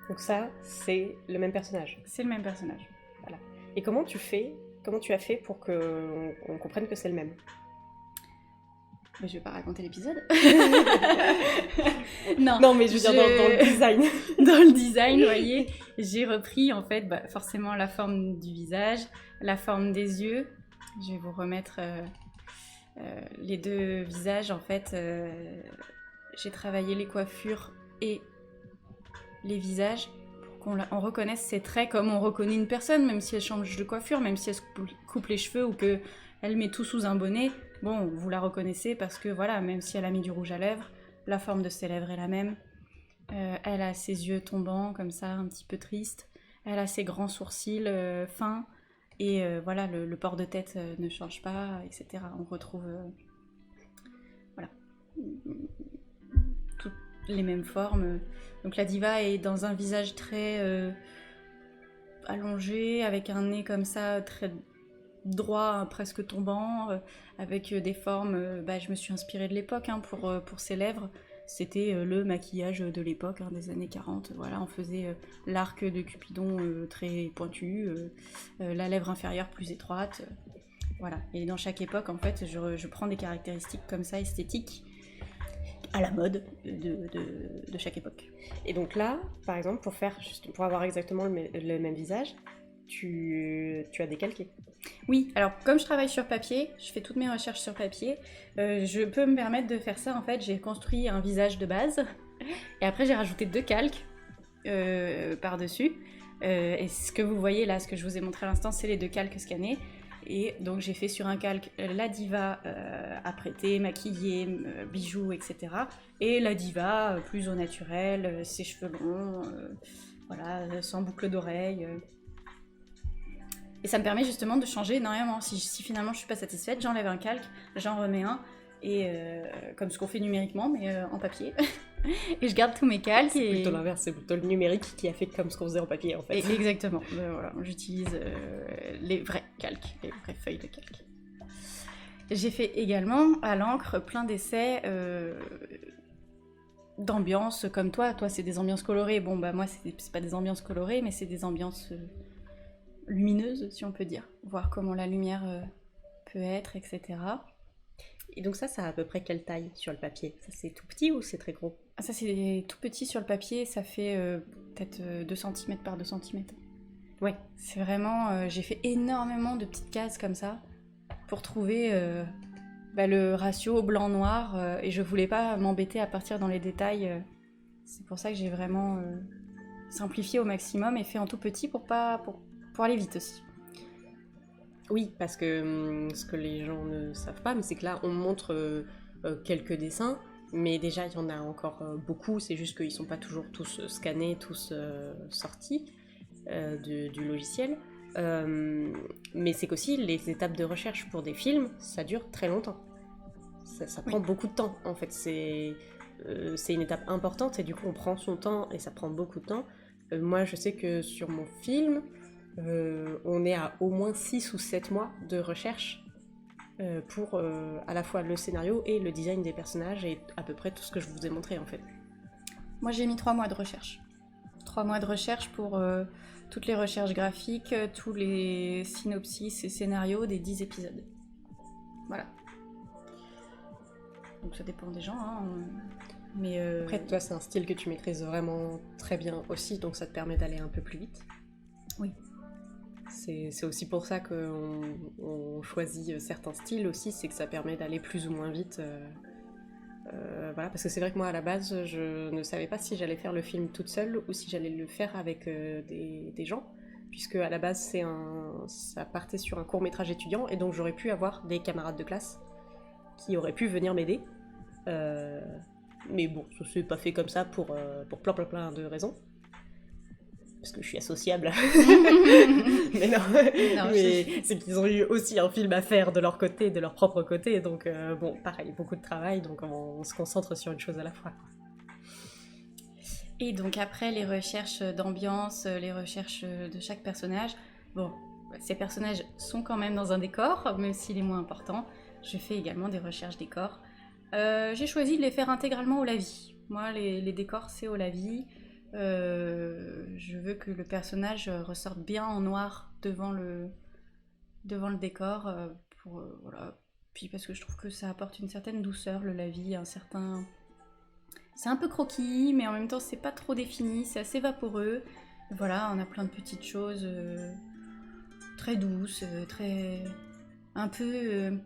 Donc ça, c'est le même personnage. C'est le même personnage. Voilà. Et comment tu as fait pour qu'on comprenne que c'est le même? Mais je vais pas raconter l'épisode. Non, mais je veux dire dans le design. Dans le design, vous voyez, j'ai repris en fait forcément la forme du visage, la forme des yeux. Je vais vous remettre les deux visages. En fait, j'ai travaillé les coiffures et les visages pour qu'on reconnaisse ses traits comme on reconnaît une personne, même si elle change de coiffure, même si elle se coupe les cheveux ou qu'elle met tout sous un bonnet. Bon, vous la reconnaissez parce que voilà, même si elle a mis du rouge à lèvres, la forme de ses lèvres est la même. Elle a ses yeux tombants, comme ça, un petit peu tristes. Elle a ses grands sourcils fins. Et voilà, le port de tête ne change pas, etc. On retrouve toutes les mêmes formes. Donc la diva est dans un visage très allongé, avec un nez comme ça, très droit, presque tombant, avec des formes... je me suis inspirée de l'époque pour ses lèvres. C'était le maquillage de l'époque, des années 40. Voilà, on faisait l'arc de Cupidon très pointu, la lèvre inférieure plus étroite. Voilà. Et dans chaque époque, en fait, je prends des caractéristiques comme ça, esthétiques, à la mode de chaque époque. Et donc là, par exemple, pour avoir exactement le même visage, tu as décalqué. Oui, alors comme je travaille sur papier, je fais toutes mes recherches sur papier, je peux me permettre de faire ça. En fait, j'ai construit un visage de base, et après j'ai rajouté 2 calques par-dessus. Et ce que vous voyez là, ce que je vous ai montré à l'instant, c'est les 2 calques scannés. Et donc j'ai fait sur un calque la diva apprêtée, maquillée, bijoux, etc. Et la diva plus au naturel, ses cheveux longs, voilà, sans boucle d'oreille. Et ça me permet justement de changer énormément. Si finalement je suis pas satisfaite, j'enlève un calque, j'en remets un, et comme ce qu'on fait numériquement, mais en papier. Et je garde tous mes calques. C'est plutôt l'inverse, c'est plutôt le numérique qui a fait comme ce qu'on faisait en papier en fait. Et exactement. Voilà, j'utilise les vrais calques, les vraies feuilles de calque. J'ai fait également à l'encre plein d'essais d'ambiance comme toi. Toi, c'est des ambiances colorées. Bon, moi, c'est pas des ambiances colorées, mais c'est des ambiances lumineuses, si on peut dire. Voir comment la lumière peut être, etc. Et donc ça a à peu près quelle taille sur le papier? Ça, c'est tout petit ou c'est très gros? Ça, c'est tout petit sur le papier. Ça fait peut-être 2 cm par 2 cm. Ouais, c'est vraiment... j'ai fait énormément de petites cases comme ça pour trouver le ratio blanc-noir. Et je voulais pas m'embêter à partir dans les détails. C'est pour ça que j'ai vraiment simplifié au maximum et fait en tout petit pour aller vite aussi. Oui, parce que ce que les gens ne savent pas, mais c'est que là, on montre quelques dessins, mais déjà, il y en a encore beaucoup, c'est juste qu'ils sont pas toujours tous scannés, tous sortis du logiciel. Mais c'est qu'aussi, les étapes de recherche pour des films, ça dure très longtemps. Ça prend beaucoup de temps, en fait. C'est une étape importante, et du coup, on prend son temps, et ça prend beaucoup de temps. Moi, je sais que sur mon film... on est à au moins 6 ou 7 mois de recherche pour à la fois le scénario et le design des personnages et à peu près tout ce que je vous ai montré en fait. Moi j'ai mis 3 mois de recherche. 3 mois de recherche pour toutes les recherches graphiques, tous les synopsis et scénarios des 10 épisodes. Voilà. Donc ça dépend des gens, mais Après toi c'est un style que tu maîtrises vraiment très bien aussi, donc ça te permet d'aller un peu plus vite. Oui. C'est aussi pour ça qu'on choisit certains styles aussi, c'est que ça permet d'aller plus ou moins vite Voilà, parce que c'est vrai que moi, à la base, je ne savais pas si j'allais faire le film toute seule ou si j'allais le faire avec des gens, puisque à la base, ça partait sur un court-métrage étudiant, et donc j'aurais pu avoir des camarades de classe qui auraient pu venir m'aider. Euh, mais bon, ça s'est pas fait comme ça pour plein de raisons. Parce que je suis associable. Mais non, Non, mais c'est qu'ils ont eu aussi un film à faire de leur côté, de leur propre côté, donc bon, pareil, beaucoup de travail, donc on se concentre sur une chose à la fois. Et donc après les recherches d'ambiance, les recherches de chaque personnage, bon, ces personnages sont quand même dans un décor, même s'il est moins important. Je fais également des recherches décors. J'ai choisi de les faire intégralement au lavis. Moi, les décors, c'est au lavis. Je veux que le personnage ressorte bien en noir devant le décor. Voilà. Puis parce que je trouve que ça apporte une certaine douceur, le lavis, un certain... C'est un peu croquis, mais en même temps, c'est pas trop défini, c'est assez vaporeux. Voilà, on a plein de petites choses très douces, très... un peu...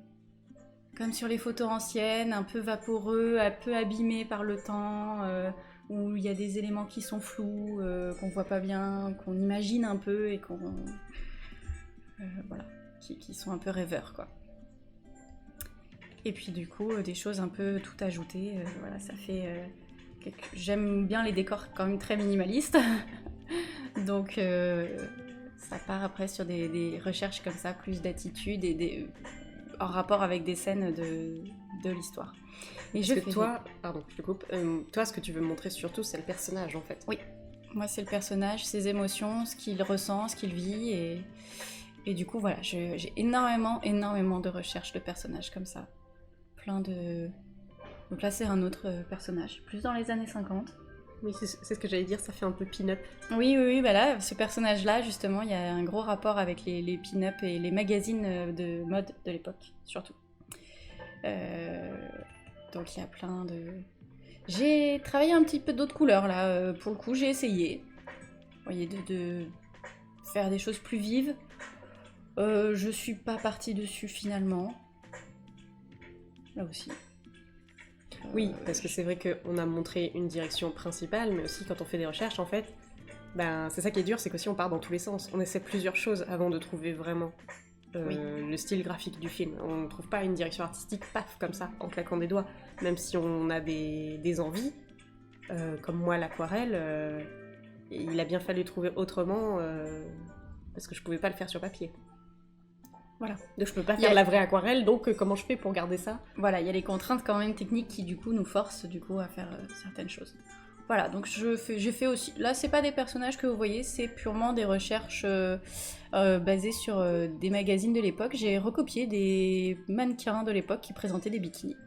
comme sur les photos anciennes, un peu vaporeux, un peu abîmés par le temps, où il y a des éléments qui sont flous, qu'on voit pas bien, qu'on imagine un peu et qu'on... voilà, qui sont un peu rêveurs, quoi. Et puis du coup, des choses un peu tout ajoutées, voilà, ça fait... J'aime bien les décors quand même très minimalistes, donc ça part après sur des recherches comme ça, plus d'attitude et en rapport avec des scènes de l'histoire. Et je fais toi, pardon, je te coupe, toi ce que tu veux montrer surtout c'est le personnage en fait. Oui, moi c'est le personnage, ses émotions, ce qu'il ressent, ce qu'il vit et du coup voilà, j'ai énormément de recherches de personnages comme ça. Plein de... Donc là c'est un autre personnage, plus dans les années 50. Oui, c'est ce que j'allais dire, ça fait un peu pin-up. Oui, bah là, ce personnage-là, justement, il y a un gros rapport avec les pin-up et les magazines de mode de l'époque, surtout. Donc il y a plein de... J'ai travaillé un petit peu d'autres couleurs, là. Pour le coup, j'ai essayé. Vous voyez, de faire des choses plus vives. Je suis pas partie dessus, finalement. Là aussi. Oui, parce que c'est vrai qu'on a montré une direction principale, mais aussi quand on fait des recherches, en fait, ben, c'est ça qui est dur, c'est qu'aussi on part dans tous les sens. On essaie plusieurs choses avant de trouver vraiment le style graphique du film. On ne trouve pas une direction artistique, paf, comme ça, en claquant des doigts. Même si on a des envies, comme moi l'aquarelle, il a bien fallu trouver autrement, parce que je pouvais pas le faire sur papier. Voilà. Donc je peux pas faire la vraie aquarelle, donc comment je fais pour garder ça ? Voilà, il y a les contraintes quand même techniques qui du coup nous forcent du coup à faire certaines choses. Voilà, donc j'ai fait aussi... Là, c'est pas des personnages que vous voyez, c'est purement des recherches basées sur des magazines de l'époque. J'ai recopié des mannequins de l'époque qui présentaient des bikinis.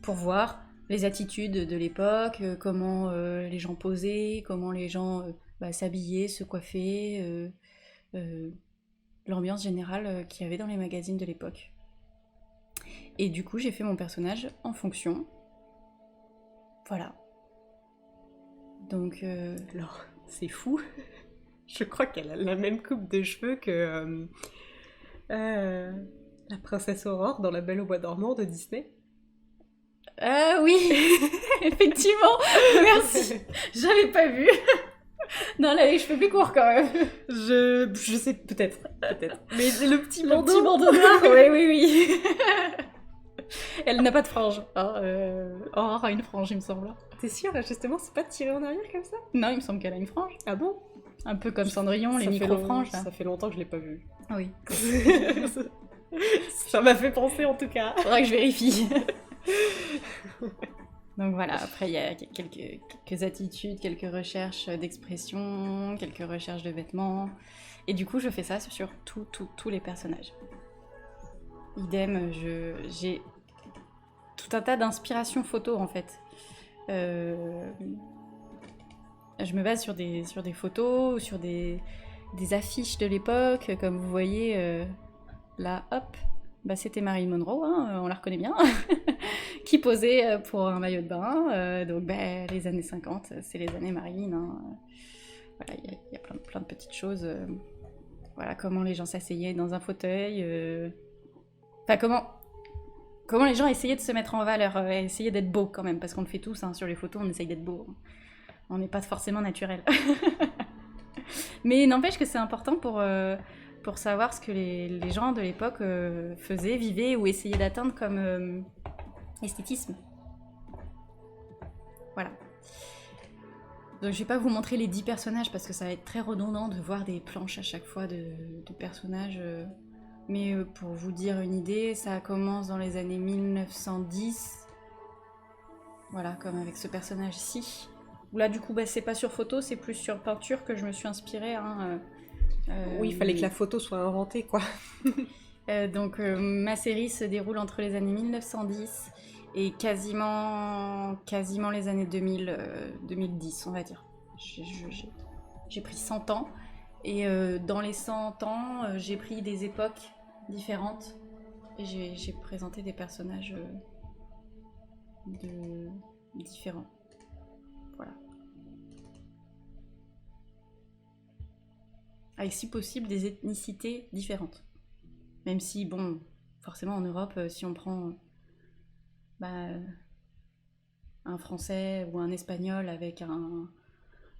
Pour voir les attitudes de l'époque, comment les gens posaient, comment les gens s'habillaient, se coiffaient... l'ambiance générale qu'il y avait dans les magazines de l'époque. Et du coup, j'ai fait mon personnage en fonction. Voilà. Donc... Alors, c'est fou. Je crois qu'elle a la même coupe de cheveux que la princesse Aurore dans La Belle au bois dormant de Disney. Ah oui, effectivement, merci. J'avais pas vu. Non, elle a les cheveux plus courts quand même. Je sais, peut-être. Mais le petit bandeau. Le petit bandeau noir, oui. Elle n'a pas de frange. Aurore a une frange, il me semble. T'es sûre, justement, c'est pas tiré en arrière comme ça ? Non, il me semble qu'elle a une frange. Ah bon ? Un peu comme Cendrillon, les micro-franges. Ça fait longtemps que je l'ai pas vue. Oui. Ça m'a fait penser en tout cas. Faudra que je vérifie. Donc voilà, après il y a quelques attitudes, quelques recherches d'expression, quelques recherches de vêtements. Et du coup, je fais ça sur tous les personnages. Idem, j'ai tout un tas d'inspirations photos en fait. Je me base sur des photos, ou sur des affiches de l'époque, comme vous voyez là, hop, bah, c'était Marilyn Monroe, hein, on la reconnaît bien, qui posait pour un maillot de bain. Donc bah, les années 50, c'est les années Marilyn. Hein. Voilà, il y a plein de petites choses. Voilà, comment les gens s'asseyaient dans un fauteuil. Enfin, comment les gens essayaient de se mettre en valeur, essayaient d'être beaux quand même, parce qu'on le fait tous, hein, sur les photos, on essaye d'être beau. On n'est pas forcément naturel. Mais n'empêche que c'est important pour savoir ce que les gens de l'époque faisaient, vivaient ou essayaient d'atteindre comme esthétisme. Voilà. Donc je vais pas vous montrer les 10 personnages parce que ça va être très redondant de voir des planches à chaque fois de personnages. Mais pour vous dire une idée, ça commence dans les années 1910. Voilà, comme avec ce personnage-ci. Où là, du coup, bah, c'est pas sur photo, c'est plus sur peinture que je me suis inspirée. Hein, oui, il fallait que la photo soit inventée, quoi. Donc ma série se déroule entre les années 1910 et quasiment les années 2000, 2010, on va dire. J'ai pris 100 ans, et dans les 100 ans, j'ai pris des époques différentes, et j'ai présenté des personnages différents. Voilà. Avec si possible des ethnicités différentes. Même si, bon, forcément en Europe, si on prend un Français ou un Espagnol avec un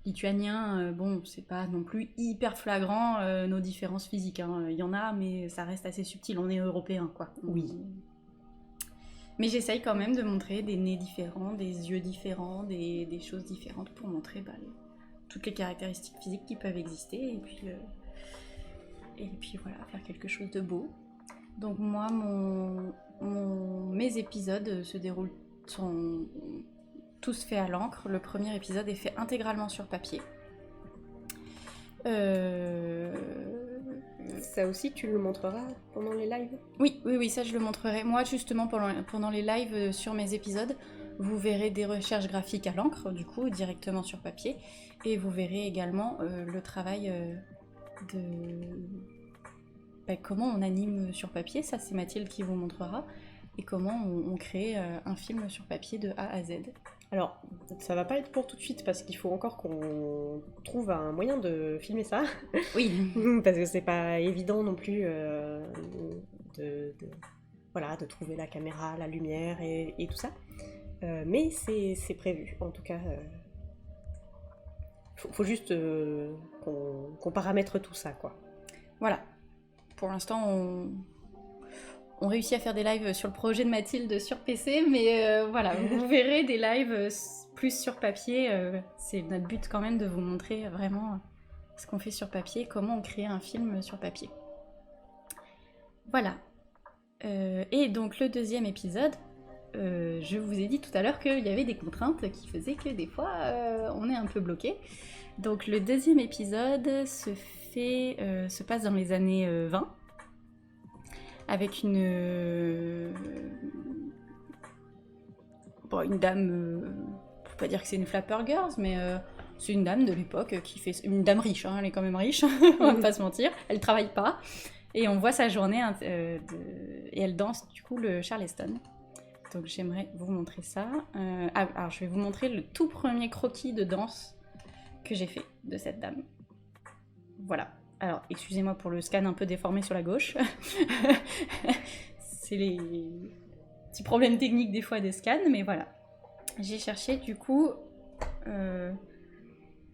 Lituanien, bon, c'est pas non plus hyper flagrant nos différences physiques. Hein. Il y en a, mais ça reste assez subtil. On est européens, quoi. Oui. Mais j'essaye quand même de montrer des nez différents, des yeux différents, des choses différentes pour montrer toutes les caractéristiques physiques qui peuvent exister. Et puis voilà, faire quelque chose de beau. Donc moi, mes épisodes se déroulent, sont tous faits à l'encre. Le premier épisode est fait intégralement sur papier. Ça aussi, tu le montreras pendant les lives ? Oui, ça je le montrerai. Moi, justement, pendant les lives sur mes épisodes, vous verrez des recherches graphiques à l'encre, du coup, directement sur papier. Et vous verrez également le travail de... comment on anime sur papier, ça c'est Mathilde qui vous montrera, et comment on crée un film sur papier de A à Z. Alors, ça va pas être pour tout de suite parce qu'il faut encore qu'on trouve un moyen de filmer ça. Oui. Parce que c'est pas évident non plus de trouver la caméra, la lumière et tout ça. Mais c'est prévu, en tout cas. Faut juste qu'on paramètre tout ça, quoi. Voilà. Pour l'instant, on réussit à faire des lives sur le projet de Mathilde sur PC, mais voilà, vous verrez des lives plus sur papier. C'est notre but quand même de vous montrer vraiment ce qu'on fait sur papier, comment on crée un film sur papier. Voilà. Et donc le deuxième épisode, je vous ai dit tout à l'heure qu'il y avait des contraintes qui faisaient que des fois on est un peu bloqué. Donc le deuxième épisode se passe dans les années 20. Avec une dame, faut pas dire que c'est une Flapper Girls, mais c'est une dame de l'époque qui fait une dame riche, hein, elle est quand même riche, on va pas se mentir, elle travaille pas, et on voit sa journée et elle danse du coup le Charleston. Donc j'aimerais vous montrer ça. Alors je vais vous montrer le tout premier croquis de danse que j'ai fait de cette dame. Voilà. Alors, excusez-moi pour le scan un peu déformé sur la gauche. C'est les petits problèmes techniques des fois des scans, mais voilà. J'ai cherché du coup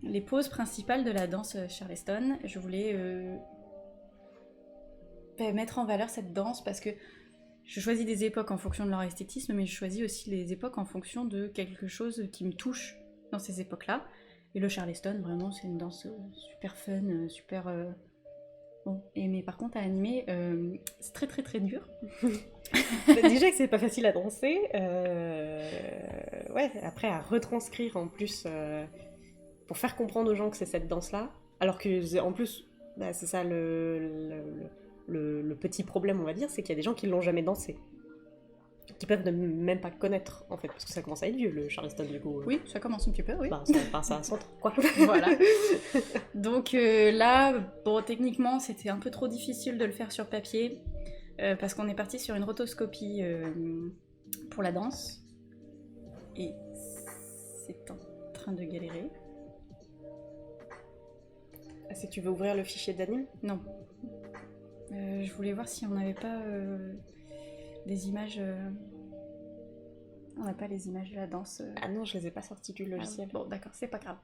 les poses principales de la danse Charleston. Je voulais mettre en valeur cette danse parce que je choisis des époques en fonction de leur esthétisme, mais je choisis aussi les époques en fonction de quelque chose qui me touche dans ces époques-là. Et le Charleston, vraiment, c'est une danse super fun, super... Bon. Mais par contre, à animer, c'est très très très dur. Déjà que c'est pas facile à danser, ouais, après à retranscrire en plus, pour faire comprendre aux gens que c'est cette danse-là, alors que en plus, c'est ça le petit problème, on va dire, c'est qu'il y a des gens qui l'ont jamais dansé. Qui peuvent même pas connaître, en fait, parce que ça commence à être vieux, le Charleston, du coup. Oui, ça commence un petit peu, oui. Ça centre, quoi. Voilà. Donc là, bon, techniquement, c'était un peu trop difficile de le faire sur papier, parce qu'on est parti sur une rotoscopie pour la danse, et c'est en train de galérer. C'est que tu veux ouvrir le fichier d'anime ? Non. Je voulais voir si on n'avait pas... des images... On n'a pas les images de la danse. Ah non, je les ai pas sorties du logiciel. Bon, d'accord, c'est pas grave.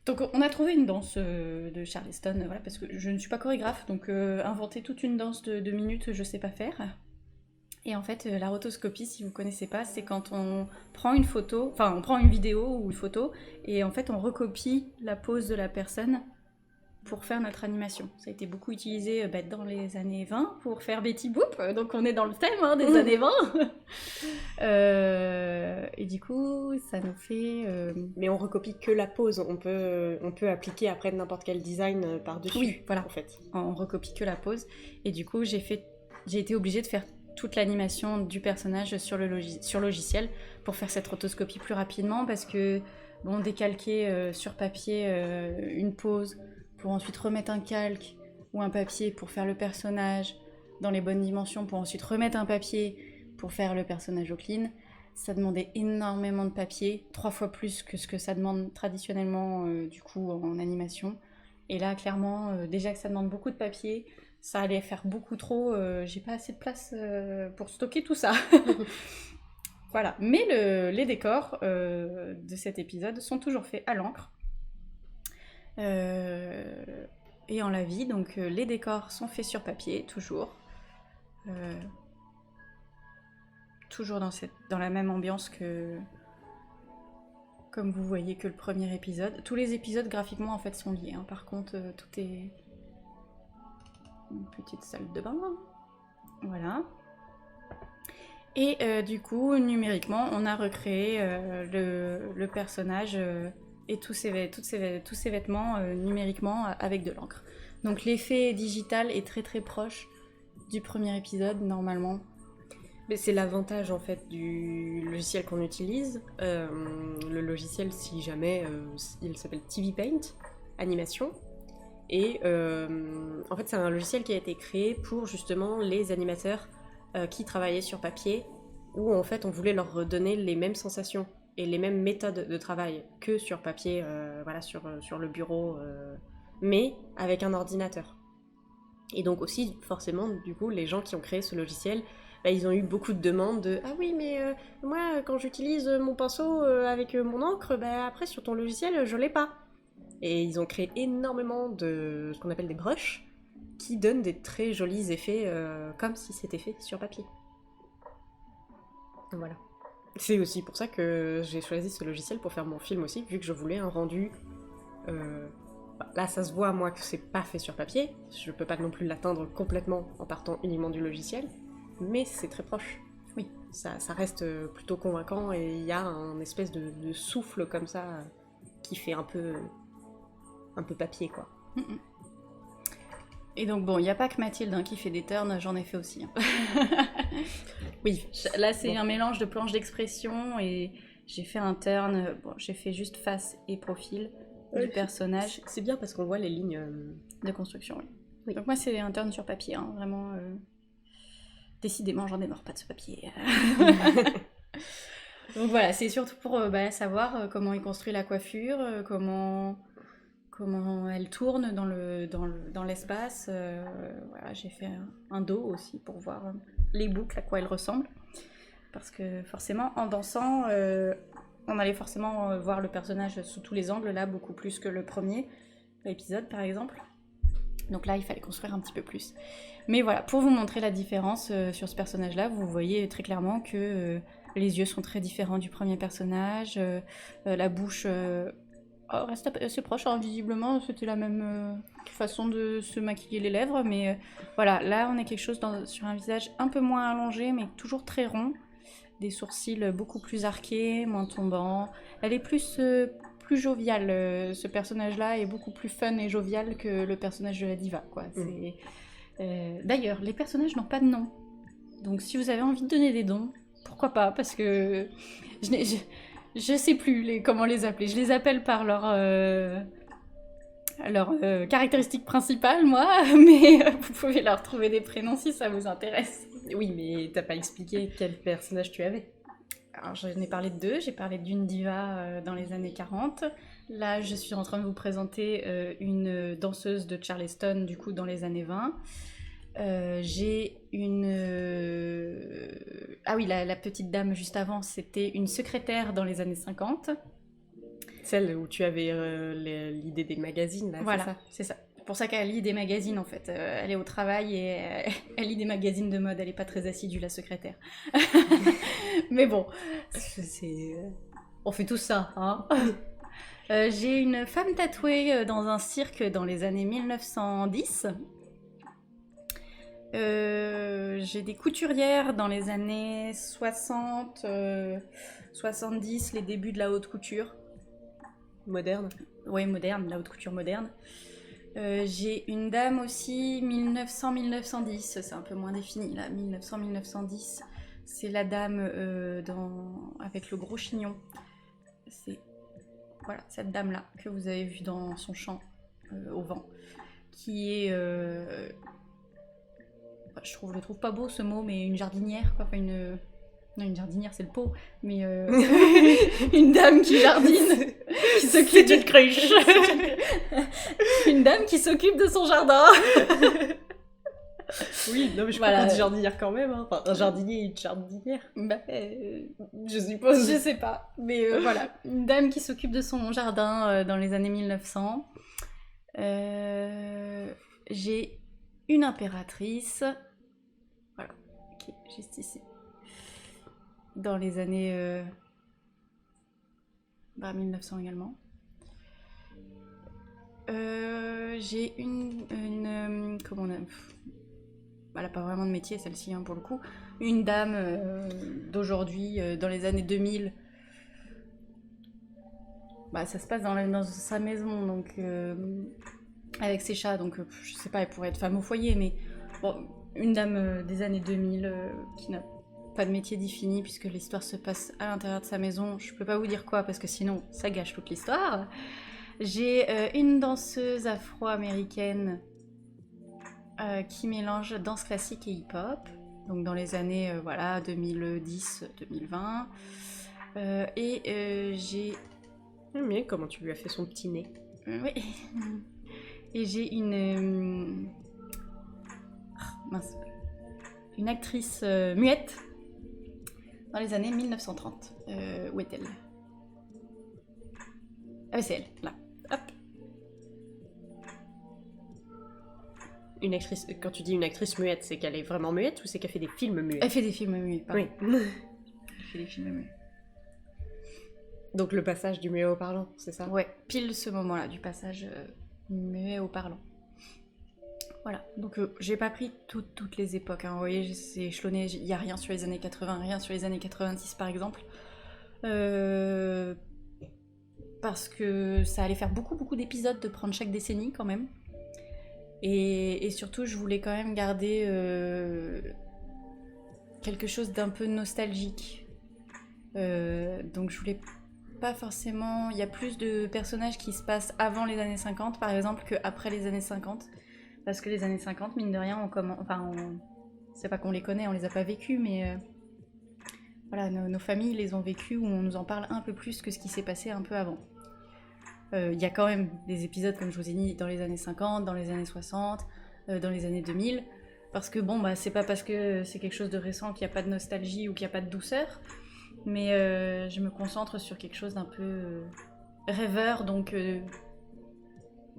Donc on a trouvé une danse de Charleston, voilà, parce que je ne suis pas chorégraphe, donc inventer toute une danse de 2 minutes, je sais pas faire. Et en fait, la rotoscopie, si vous connaissez pas, c'est quand on prend une photo, enfin on prend une vidéo ou une photo, et en fait on recopie la pose de la personne pour faire notre animation. Ça a été beaucoup utilisé dans les années 20 pour faire Betty Boop, donc on est dans le thème des années 20. Et du coup, ça nous fait... Mais on recopie que la pose, on peut appliquer après n'importe quel design par-dessus. Oui, voilà. En fait. On recopie que la pose. Et du coup, j'ai été obligée de faire toute l'animation du personnage sur logiciel pour faire cette rotoscopie plus rapidement, parce que bon, décalquer sur papier une pose pour ensuite remettre un calque ou un papier pour faire le personnage dans les bonnes dimensions, pour ensuite remettre un papier pour faire le personnage au clean, ça demandait énormément de papier, 3 fois plus que ce que ça demande traditionnellement du coup en animation. Et là, clairement, déjà que ça demande beaucoup de papier, ça allait faire beaucoup trop, j'ai pas assez de place pour stocker tout ça. Voilà, mais les décors de cet épisode sont toujours faits à l'encre. Et en la vie, donc les décors sont faits sur papier, toujours. Toujours dans la même ambiance que, comme vous voyez, que le premier épisode. Tous les épisodes graphiquement en fait sont liés, hein. Par contre tout est une petite salle de bain, voilà. Et du coup numériquement on a recréé le personnage et tous ces vêtements numériquement avec de l'encre. Donc l'effet digital est très très proche du premier épisode normalement. Mais c'est l'avantage en fait du logiciel qu'on utilise. Le logiciel, si jamais, il s'appelle TV Paint, animation. Et en fait, c'est un logiciel qui a été créé pour justement les animateurs qui travaillaient sur papier, où en fait on voulait leur redonner les mêmes sensations et les mêmes méthodes de travail que sur papier, voilà, sur le bureau, mais avec un ordinateur. Et donc aussi, forcément, du coup, les gens qui ont créé ce logiciel, ils ont eu beaucoup de demandes de « Ah oui, mais moi, quand j'utilise mon pinceau avec mon encre, après, sur ton logiciel, je l'ai pas. » Et ils ont créé énormément de ce qu'on appelle des brushes, qui donnent des très jolis effets, comme si c'était fait sur papier. Voilà. C'est aussi pour ça que j'ai choisi ce logiciel pour faire mon film aussi, vu que je voulais un rendu... Là, ça se voit, moi, que c'est pas fait sur papier. Je peux pas non plus l'atteindre complètement en partant uniquement du logiciel. Mais c'est très proche. Oui. Ça reste plutôt convaincant et il y a un espèce de souffle comme ça qui fait un peu papier, quoi. Mm-mm. Et donc bon, il n'y a pas que Mathilde qui fait des turns, j'en ai fait aussi. Oui, là c'est un mélange de planches d'expression et j'ai fait un turn, j'ai fait juste face et profil du personnage. C'est bien parce qu'on voit les lignes de construction, oui. Oui. Donc moi c'est un turn sur papier, hein, vraiment... Décidément, j'en ai marre pas de ce papier. Donc voilà, c'est surtout pour savoir comment est construit la coiffure, comment elle tourne dans l'espace. Voilà, j'ai fait un dos aussi pour voir les boucles, à quoi elles ressemblent. Parce que forcément, en dansant, on allait forcément voir le personnage sous tous les angles, là, beaucoup plus que le premier épisode, par exemple. Donc là, il fallait construire un petit peu plus. Mais voilà, pour vous montrer la différence sur ce personnage-là, vous voyez très clairement que les yeux sont très différents du premier personnage, la bouche reste assez proche, hein, visiblement, c'était la même façon de se maquiller les lèvres, mais voilà, là on est quelque chose sur un visage un peu moins allongé, mais toujours très rond, des sourcils beaucoup plus arqués, moins tombants. Elle est plus joviale, ce personnage-là est beaucoup plus fun et jovial que le personnage de la diva, quoi. D'ailleurs, les personnages n'ont pas de nom. Donc si vous avez envie de donner des dons, pourquoi pas, parce que je sais plus comment les appeler. Je les appelle par leur caractéristique principale, moi, mais vous pouvez leur trouver des prénoms si ça vous intéresse. Oui, mais t'as pas expliqué quel personnage tu avais. Alors j'en ai parlé de 2, j'ai parlé d'une diva dans les années 40. Là, je suis en train de vous présenter une danseuse de Charleston, du coup, dans les années 20. J'ai une... Ah oui, la petite dame juste avant, c'était une secrétaire dans les années 50. Celle où tu avais l'idée des magazines, là, Voilà, c'est ça? c'est ça. C'est pour ça qu'elle lit des magazines, en fait. Elle est au travail et elle lit des magazines de mode. Elle est pas très assidue, la secrétaire. Mais bon, on fait tout ça, hein. J'ai une femme tatouée dans un cirque dans les années 1910. J'ai des couturières dans les années 60, 70, les débuts de la haute couture. Moderne? Ouais, moderne, la haute couture moderne. J'ai une dame aussi, 1900-1910, c'est un peu moins défini là, 1900-1910. C'est la dame avec le gros chignon. C'est voilà, cette dame-là que vous avez vue dans son champ au vent, qui est... je le trouve pas beau ce mot, mais une jardinière, quoi. Enfin, non, une jardinière, c'est le pot, mais une dame qui jardine, qui s'occupe d'une cruche. Une dame qui s'occupe de son jardin. Oui, non mais je Voilà. parle de jardinière quand même, hein. Enfin, un jardinier et une jardinière. Bah, Je suppose. je sais pas, mais voilà, une dame qui s'occupe de son jardin dans les années 1900. J'ai une impératrice, voilà, qui est juste ici, dans les années 1900 également. J'ai une comment on a... Elle n'a pas vraiment de métier celle-ci, hein, pour le coup. Une dame d'aujourd'hui, dans les années 2000. Bah, ça se passe dans sa maison, donc avec ses chats, donc je sais pas, elle pourrait être femme au foyer, mais bon, une dame des années 2000 qui n'a pas de métier défini puisque l'histoire se passe à l'intérieur de sa maison. Je peux pas vous dire quoi parce que sinon ça gâche toute l'histoire. J'ai une danseuse afro-américaine qui mélange danse classique et hip-hop, donc dans les années 2010-2020. J'ai... Mais comment tu lui as fait son petit nez? Oui. Et j'ai une actrice muette dans les années 1930. Où est-elle? Ah, c'est elle, là. Hop. Une actrice, quand tu dis une actrice muette, c'est qu'elle est vraiment muette ou c'est qu'elle fait des films muets? Elle fait des films muets, pardon. Oui. Elle fait des films muets. Donc le passage du muet au parlant, c'est ça? Ouais, pile ce moment-là, du passage muet au parlant. Voilà, donc j'ai pas pris toutes les époques, hein. Vous voyez, c'est échelonné, il y a rien sur les années 80, rien sur les années 90 par exemple. Parce que ça allait faire beaucoup d'épisodes de prendre chaque décennie quand même. Et surtout, je voulais quand même garder quelque chose d'un peu nostalgique. Donc je voulais pas forcément... Il y a plus de personnages qui se passent avant les années 50 par exemple qu'après les années 50. Parce que les années 50, mine de rien, c'est pas qu'on les connaît, on les a pas vécues, mais voilà, nos familles les ont vécues où on nous en parle un peu plus que ce qui s'est passé un peu avant. Il y a quand même des épisodes, comme je vous ai dit, dans les années 50, dans les années 60, dans les années 2000, parce que bon, bah, c'est pas parce que c'est quelque chose de récent qu'il n'y a pas de nostalgie ou qu'il n'y a pas de douceur, mais je me concentre sur quelque chose d'un peu rêveur, donc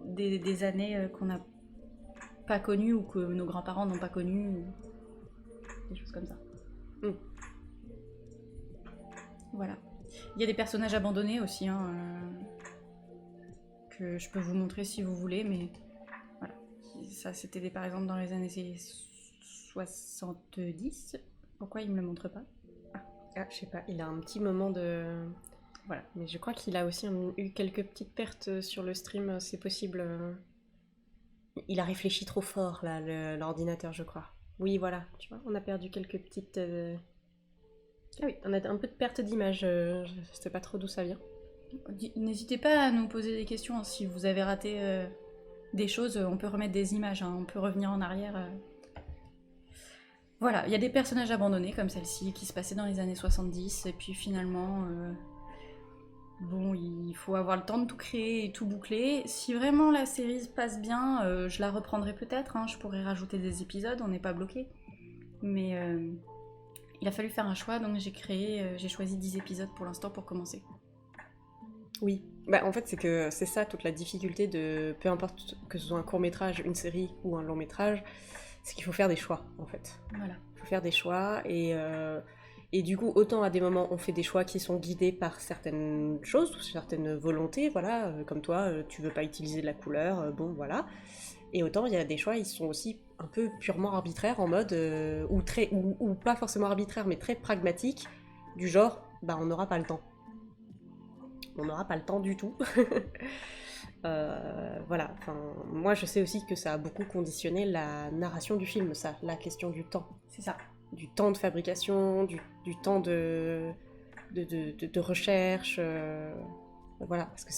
des années qu'on n'a pas connues ou que nos grands-parents n'ont pas connues, ou des choses comme ça. Voilà. Il y a des personnages abandonnés aussi, hein, que je peux vous montrer si vous voulez, mais voilà. Ça, c'était par exemple dans les années 70. Pourquoi il me le montre pas? Ah, je sais pas, il a un petit moment de... Voilà, mais je crois qu'il a aussi eu quelques petites pertes sur le stream, c'est possible. Il a réfléchi trop fort, là, l'ordinateur, je crois. Oui, voilà, tu vois, on a perdu quelques petites... Ah oui, on a un peu de perte d'image, je sais pas trop d'où ça vient. N'hésitez pas à nous poser des questions, hein. Si vous avez raté des choses, on peut remettre des images, hein. On peut revenir en arrière. Voilà, il y a des personnages abandonnés comme celle-ci qui se passaient dans les années 70 et puis finalement Bon, il faut avoir le temps de tout créer et tout boucler. Si vraiment la série se passe bien, je la reprendrai peut-être, hein, je pourrais rajouter des épisodes, on n'est pas bloqué. Mais il a fallu faire un choix, donc j'ai choisi 10 épisodes pour l'instant pour commencer. Oui. Bah, en fait, c'est que c'est ça toute la difficulté de peu importe que ce soit un court-métrage, une série ou un long-métrage, c'est qu'il faut faire des choix en fait. Voilà. Il faut faire des choix et du coup, autant à des moments on fait des choix qui sont guidés par certaines choses, ou certaines volontés, voilà, comme toi, tu veux pas utiliser de la couleur, bon voilà. Et autant il y a des choix, ils sont aussi un peu purement arbitraires en mode, ou pas forcément arbitraires, mais très pragmatiques, du genre, bah on n'aura pas le temps. On n'aura pas le temps du tout. Voilà, enfin, moi je sais aussi que ça a beaucoup conditionné la narration du film, ça, la question du temps. C'est ça. Du temps de fabrication, du temps de recherche. Voilà, parce que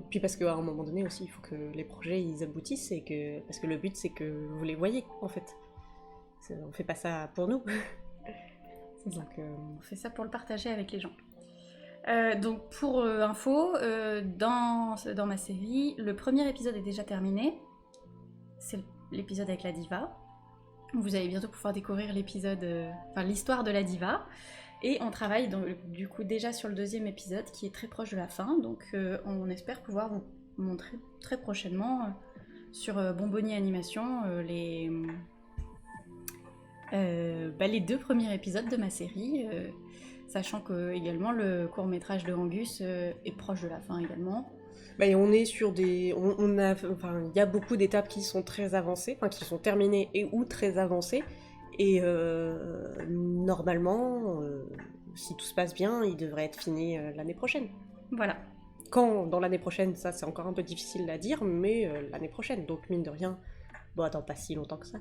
puis parce qu'à un moment donné aussi, il faut que les projets ils aboutissent parce que le but c'est que vous les voyez en fait. On fait pas ça pour nous. Donc, on fait ça pour le partager avec les gens. Donc pour info, dans ma série, le premier épisode est déjà terminé. C'est l'épisode avec la diva. Vous allez bientôt pouvoir découvrir l'histoire de la diva. Et on travaille du coup déjà sur le deuxième épisode qui est très proche de la fin. Donc on espère pouvoir vous montrer très prochainement sur Bonbonnier Animation les 2 premiers épisodes de ma série. Sachant que également le court-métrage de Angus est proche de la fin également. Bah, et on est sur des... il y a beaucoup d'étapes qui sont très avancées, enfin qui sont terminées et ou très avancées. Et normalement, si tout se passe bien, il devrait être fini l'année prochaine. Voilà. Quand dans l'année prochaine, ça c'est encore un peu difficile à dire, mais l'année prochaine. Donc mine de rien, bon attends, pas si longtemps que ça.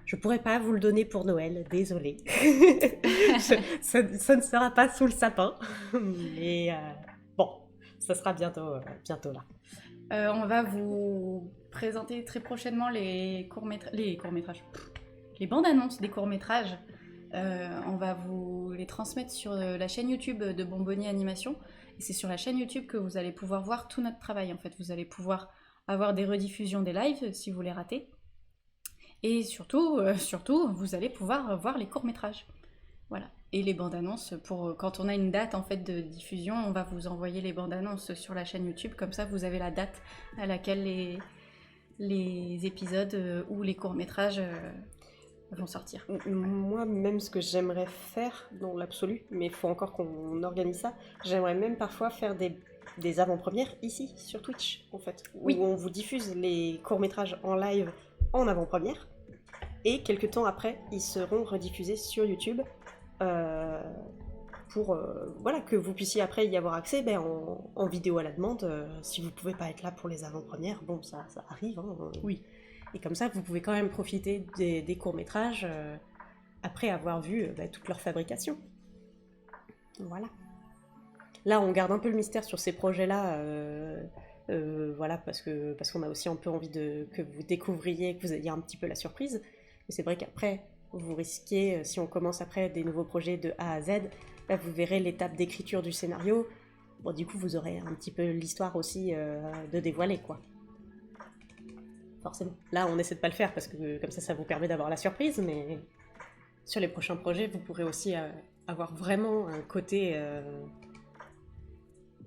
Je pourrais pas vous le donner pour Noël, désolée. Ça ne sera pas sous le sapin. Mais bon, ça sera bientôt là. On va vous présenter très prochainement les courts-métrages. Les bandes-annonces des courts-métrages. On va vous les transmettre sur la chaîne YouTube de Bonbonnier Animation. Et c'est sur la chaîne YouTube que vous allez pouvoir voir tout notre travail. En fait, vous allez pouvoir avoir des rediffusions des lives si vous les ratez. Et surtout, vous allez pouvoir voir les courts-métrages. Voilà. Et les bandes-annonces, quand on a une date en fait de diffusion, on va vous envoyer les bandes-annonces sur la chaîne YouTube. Comme ça, vous avez la date à laquelle les épisodes ou les courts-métrages vont sortir. Moi, même ce que j'aimerais faire dans l'absolu, mais il faut encore qu'on organise ça, j'aimerais même parfois faire des avant-premières ici, sur Twitch, en fait. Oui. Où on vous diffuse les courts-métrages en live en avant-première. Et quelques temps après, ils seront rediffusés sur YouTube pour voilà, que vous puissiez après y avoir accès en vidéo à la demande. Si vous pouvez pas être là pour les avant-premières, bon, ça arrive. Hein, Oui. Et comme ça, vous pouvez quand même profiter des courts-métrages après avoir vu toute leur fabrication. Voilà. Là, on garde un peu le mystère sur ces projets-là. Voilà, parce qu'on a aussi un peu envie que vous découvriez, que vous ayez un petit peu la surprise. Mais c'est vrai qu'après, vous risquez, si on commence après des nouveaux projets de A à Z, là vous verrez l'étape d'écriture du scénario. Bon, du coup, vous aurez un petit peu l'histoire aussi de dévoiler, quoi. Forcément. Là, on essaie de pas le faire parce que comme ça vous permet d'avoir la surprise, mais sur les prochains projets, vous pourrez aussi avoir vraiment un côté,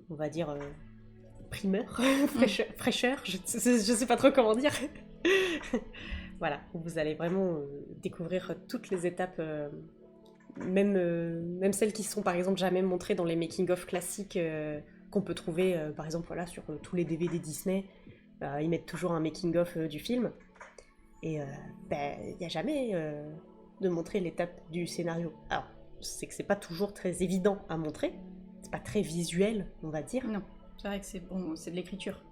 on va dire, primeur, fraîcheur, je sais pas trop comment dire. Voilà, vous allez vraiment découvrir toutes les étapes, même celles qui sont par exemple jamais montrées dans les making-of classiques qu'on peut trouver par exemple voilà, sur tous les DVD Disney. Ils mettent toujours un making-of du film. Et il n'y a jamais de montrer l'étape du scénario. Alors, c'est que c'est pas toujours très évident à montrer. C'est pas très visuel, on va dire. Non, c'est vrai que c'est de l'écriture.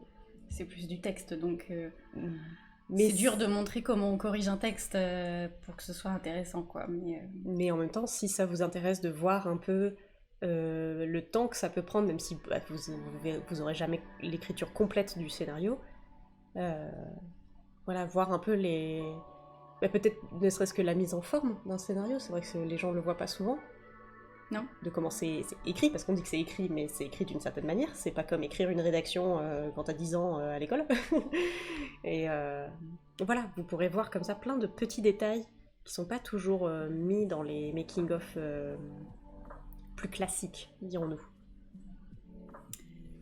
C'est plus du texte, donc... Mais c'est dur de montrer comment on corrige un texte pour que ce soit intéressant, quoi. Mais en même temps, si ça vous intéresse de voir un peu le temps que ça peut prendre, même si vous aurez jamais l'écriture complète du scénario, voilà, voir un peu peut-être ne serait-ce que la mise en forme d'un scénario. C'est vrai que les gens le voient pas souvent. Non. De comment c'est écrit, parce qu'on dit que c'est écrit, mais c'est écrit d'une certaine manière. C'est pas comme écrire une rédaction quand t'as 10 ans à l'école. Et voilà, vous pourrez voir comme ça plein de petits détails qui sont pas toujours mis dans les making-of plus classiques, dirons-nous.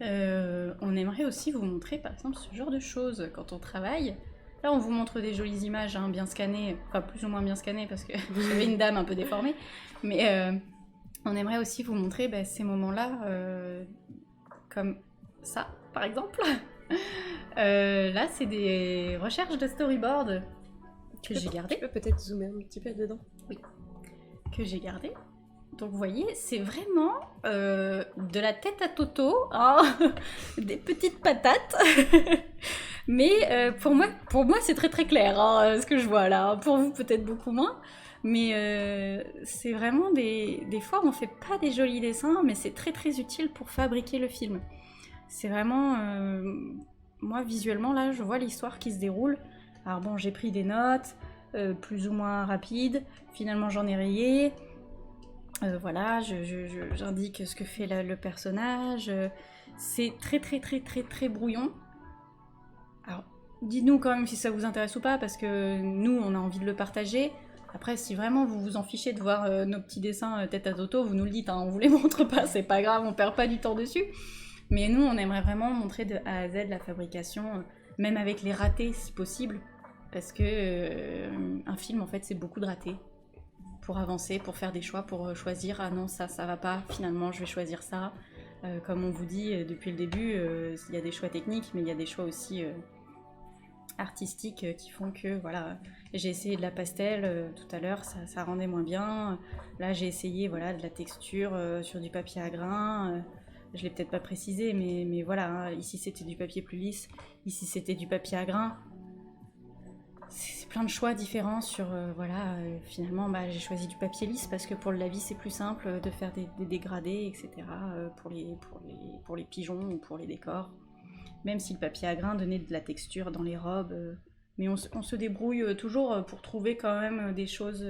On aimerait aussi vous montrer par exemple ce genre de choses quand on travaille. Là on vous montre des jolies images hein, bien scannées, enfin plus ou moins bien scannées parce que vous avez une dame un peu déformée, mais on aimerait aussi vous montrer ces moments-là comme ça par exemple. Là c'est des recherches de storyboard que j'ai gardées. Tu peux peut-être zoomer un petit peu dedans? Oui, que j'ai gardées. Donc vous voyez, c'est vraiment de la tête à Toto, hein, des petites patates. Mais pour moi c'est très très clair hein, ce que je vois là. Pour vous peut-être beaucoup moins. Mais c'est vraiment des fois on fait pas des jolis dessins, mais c'est très très utile pour fabriquer le film. C'est vraiment... moi visuellement là je vois l'histoire qui se déroule. Alors bon j'ai pris des notes plus ou moins rapides. Finalement j'en ai rayé. Voilà, j'indique ce que fait le personnage. C'est très très très très très brouillon. Alors, dites-nous quand même si ça vous intéresse ou pas, parce que nous, on a envie de le partager. Après, si vraiment vous vous en fichez de voir nos petits dessins tête à Toto, vous nous le dites, hein, on vous les montre pas, c'est pas grave, on perd pas du temps dessus. Mais nous, on aimerait vraiment montrer de A à Z la fabrication, même avec les ratés si possible, parce que un film, en fait, c'est beaucoup de ratés. Pour avancer, pour faire des choix, pour choisir, ah non, ça va pas, finalement je vais choisir ça. Comme on vous dit depuis le début, il y a des choix techniques, mais il y a des choix aussi artistiques qui font que, voilà, j'ai essayé de la pastel tout à l'heure, ça rendait moins bien. Là j'ai essayé voilà, de la texture sur du papier à grains. Je l'ai peut-être pas précisé, mais voilà, hein, ici c'était du papier plus lisse, ici c'était du papier à grains. C'est plein de choix différents sur, finalement j'ai choisi du papier lisse parce que pour le lavis c'est plus simple de faire des dégradés, etc. Pour les pigeons ou pour les décors. Même si le papier à grains donnait de la texture dans les robes. Mais on se débrouille toujours pour trouver quand même des choses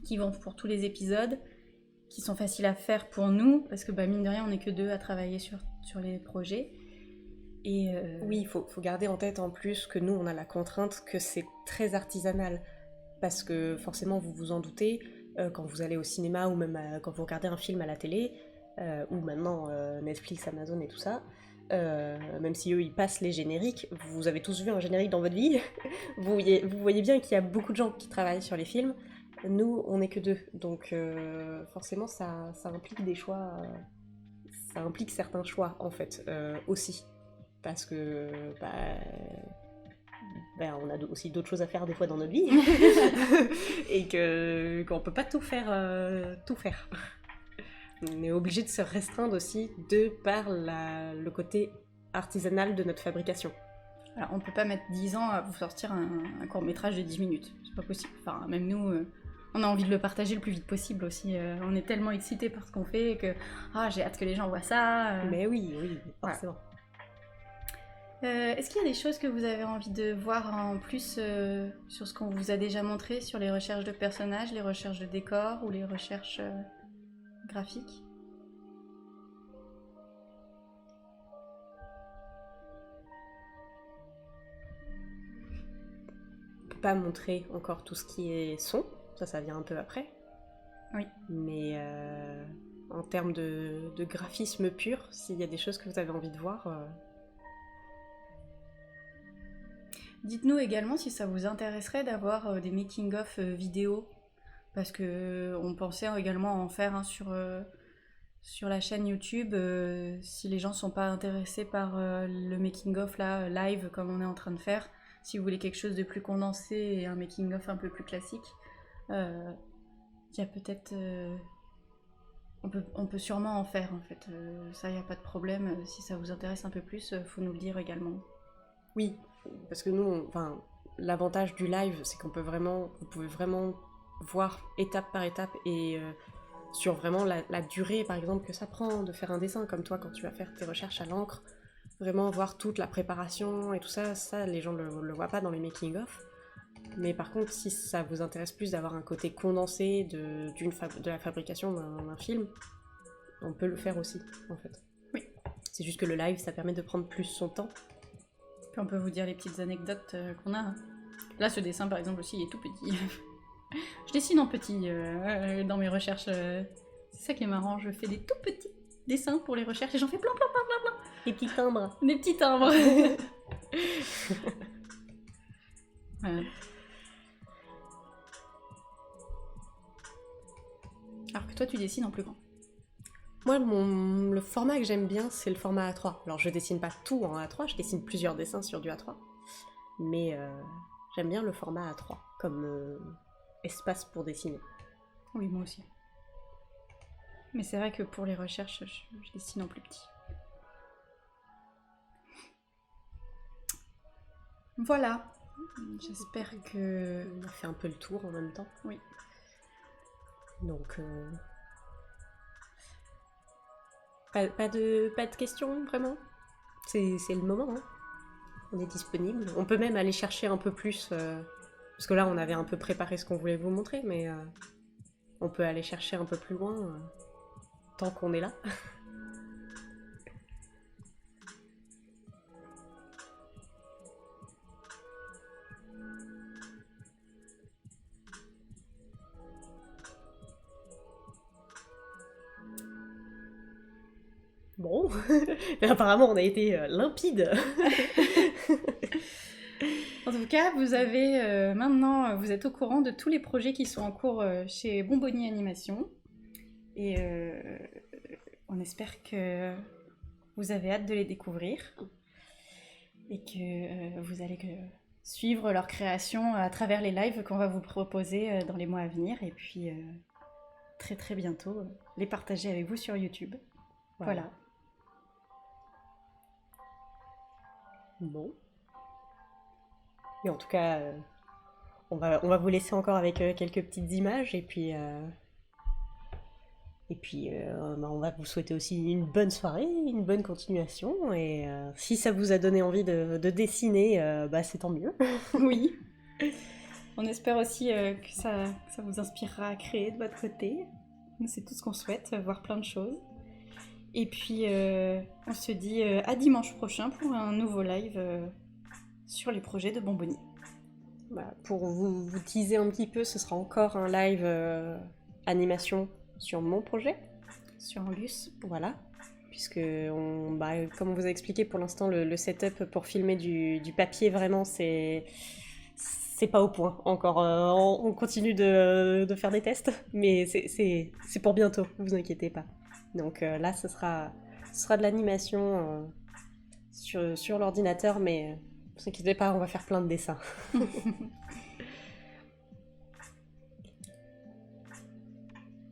qui vont pour tous les épisodes, qui sont faciles à faire pour nous, parce que mine de rien on n'est que deux à travailler sur les projets. Et oui, il faut garder en tête en plus que nous, on a la contrainte que c'est très artisanal. Parce que forcément, vous vous en doutez, quand vous allez au cinéma ou même quand vous regardez un film à la télé, ou maintenant Netflix, Amazon et tout ça, même si eux, ils passent les génériques, vous avez tous vu un générique dans votre vie, vous voyez bien qu'il y a beaucoup de gens qui travaillent sur les films. Nous, on n'est que deux. Donc forcément, ça implique des choix... ça implique certains choix, en fait, aussi. Parce que on a aussi d'autres choses à faire des fois dans notre vie et qu'on peut pas tout faire. On est obligé de se restreindre aussi de par le côté artisanal de notre fabrication. Alors on peut pas mettre 10 ans à vous sortir un court-métrage de 10 minutes, c'est pas possible. Enfin, même nous, on a envie de le partager le plus vite possible aussi. On est tellement excités par ce qu'on fait que j'ai hâte que les gens voient ça. Mais oui, forcément. Voilà. Est-ce qu'il y a des choses que vous avez envie de voir en plus sur ce qu'on vous a déjà montré, sur les recherches de personnages, les recherches de décors ou les recherches graphiques? On peut pas montrer encore tout ce qui est son, ça vient un peu après. Oui. Mais en termes de graphisme pur, s'il y a des choses que vous avez envie de voir... Dites-nous également si ça vous intéresserait d'avoir des making-of vidéo, parce que on pensait également en faire sur la chaîne YouTube, si les gens sont pas intéressés par le making-of là, live comme on est en train de faire, si vous voulez quelque chose de plus condensé et un making-of un peu plus classique, il y a peut-être... on peut sûrement en faire en fait, ça y a pas de problème, si ça vous intéresse un peu plus, faut nous le dire également. Oui, parce que nous, l'avantage du live, c'est vous pouvez vraiment voir étape par étape et sur vraiment la durée, par exemple, que ça prend de faire un dessin, comme toi, quand tu vas faire tes recherches à l'encre, vraiment voir toute la préparation et tout ça, les gens le voient pas dans les making-of. Mais par contre, si ça vous intéresse plus d'avoir un côté condensé de la fabrication d'un film, on peut le faire aussi, en fait. Oui. C'est juste que le live, ça permet de prendre plus son temps. Puis on peut vous dire les petites anecdotes qu'on a. Hein. Là, ce dessin, par exemple, aussi, il est tout petit. Je dessine en petit dans mes recherches. C'est ça qui est marrant, je fais des tout petits dessins pour les recherches et j'en fais plein. Des petits timbres. Des petits timbres. Voilà. Alors que toi, tu dessines en plus grand. Moi, le format que j'aime bien, c'est le format A3. Alors, je dessine pas tout en A3, je dessine plusieurs dessins sur du A3. Mais j'aime bien le format A3 comme espace pour dessiner. Oui, moi aussi. Mais c'est vrai que pour les recherches, je dessine en plus petit. Voilà. J'espère que... On a fait un peu le tour en même temps. Oui. Donc... Pas de questions, vraiment. C'est le moment, hein. On est disponible. On peut même aller chercher un peu plus... parce que là, on avait un peu préparé ce qu'on voulait vous montrer, mais on peut aller chercher un peu plus loin tant qu'on est là. Bon, mais apparemment on a été limpide. En tout cas, vous avez maintenant, vous êtes au courant de tous les projets qui sont en cours chez Bonbonnier Animation. Et on espère que vous avez hâte de les découvrir. Et que vous allez suivre leur création à travers les lives qu'on va vous proposer dans les mois à venir. Et puis, très très bientôt, les partager avec vous sur YouTube. Voilà. Bon. Et en tout cas, on va vous laisser encore avec quelques petites images et puis on va vous souhaiter aussi une bonne soirée, une bonne continuation et si ça vous a donné envie de dessiner, c'est tant mieux. Oui. On espère aussi que ça vous inspirera à créer de votre côté. C'est tout ce qu'on souhaite, voir plein de choses. Et puis, on se dit à dimanche prochain pour un nouveau live sur les projets de Bonbonnier. Pour vous teaser un petit peu, ce sera encore un live animation sur mon projet. Sur Angus. Voilà. Puisque, comme on vous a expliqué, pour l'instant, le setup pour filmer du papier, vraiment, c'est pas au point encore. On continue de faire des tests, mais c'est pour bientôt, vous inquiétez pas. Donc là, ce sera de l'animation sur l'ordinateur, mais ne vous inquiétez pas, on va faire plein de dessins.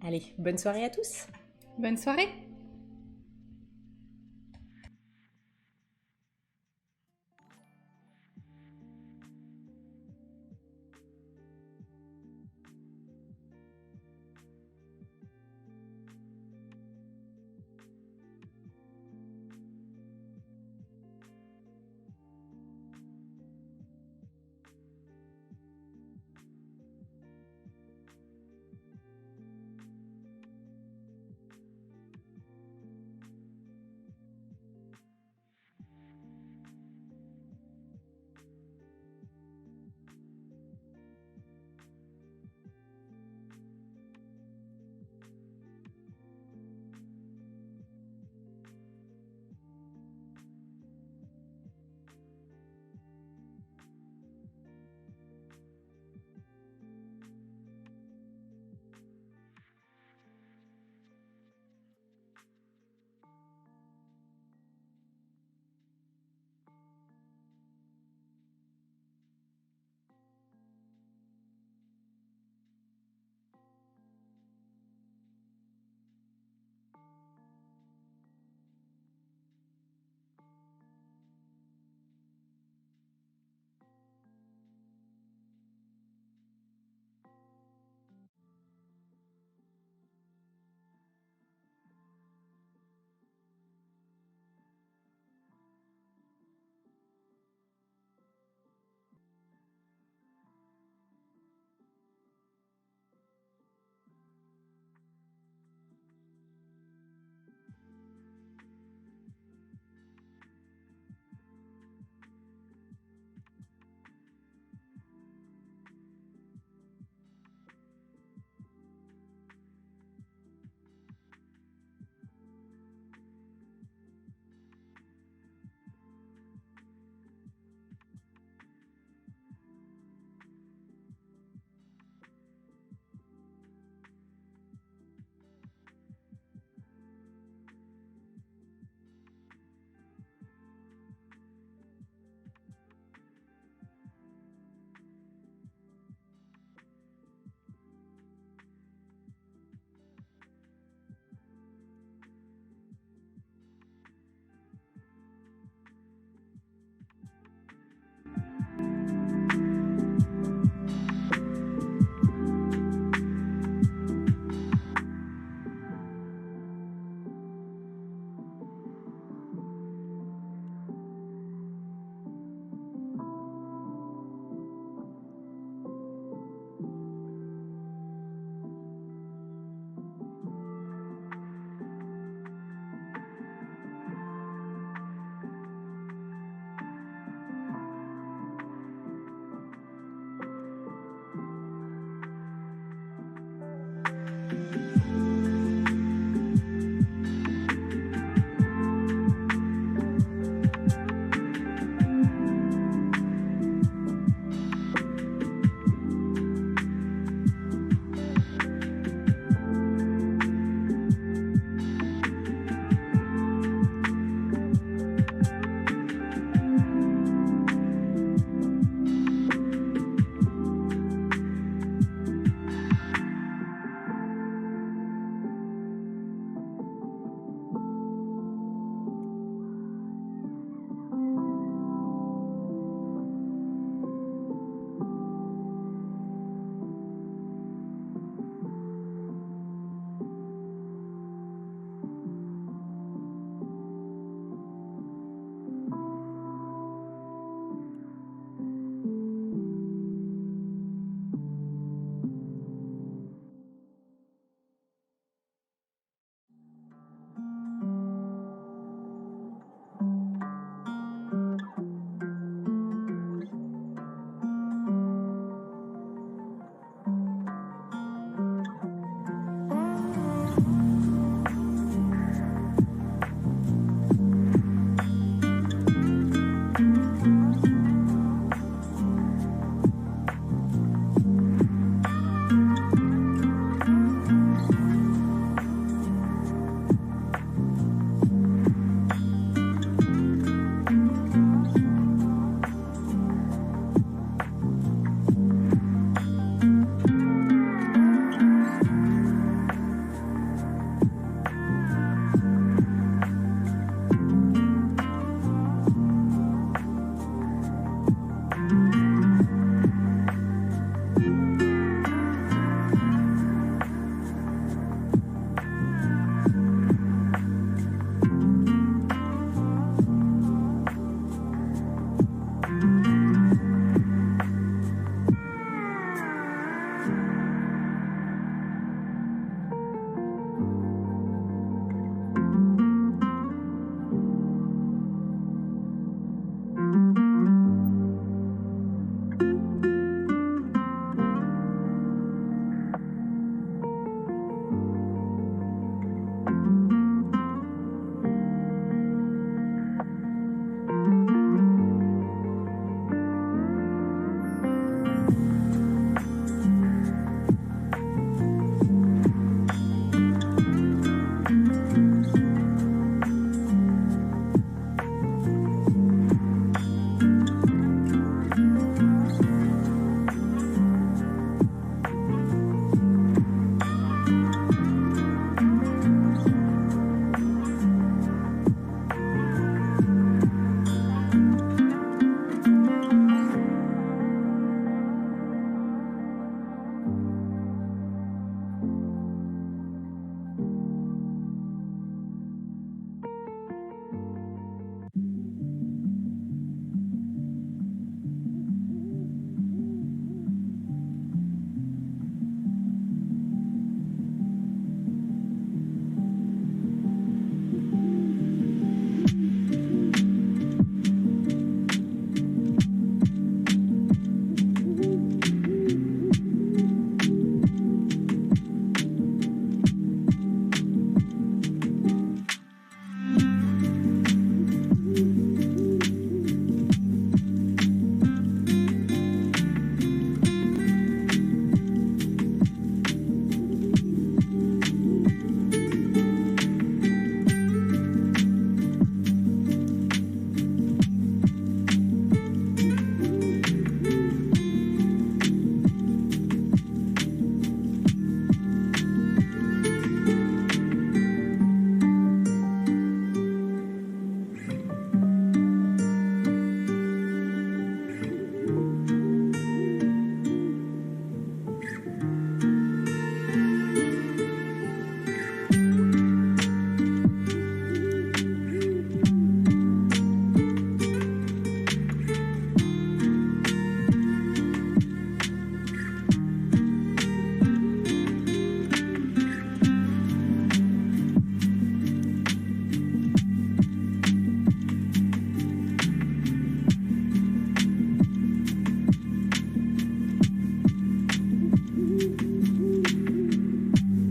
Allez, bonne soirée à tous. Bonne soirée.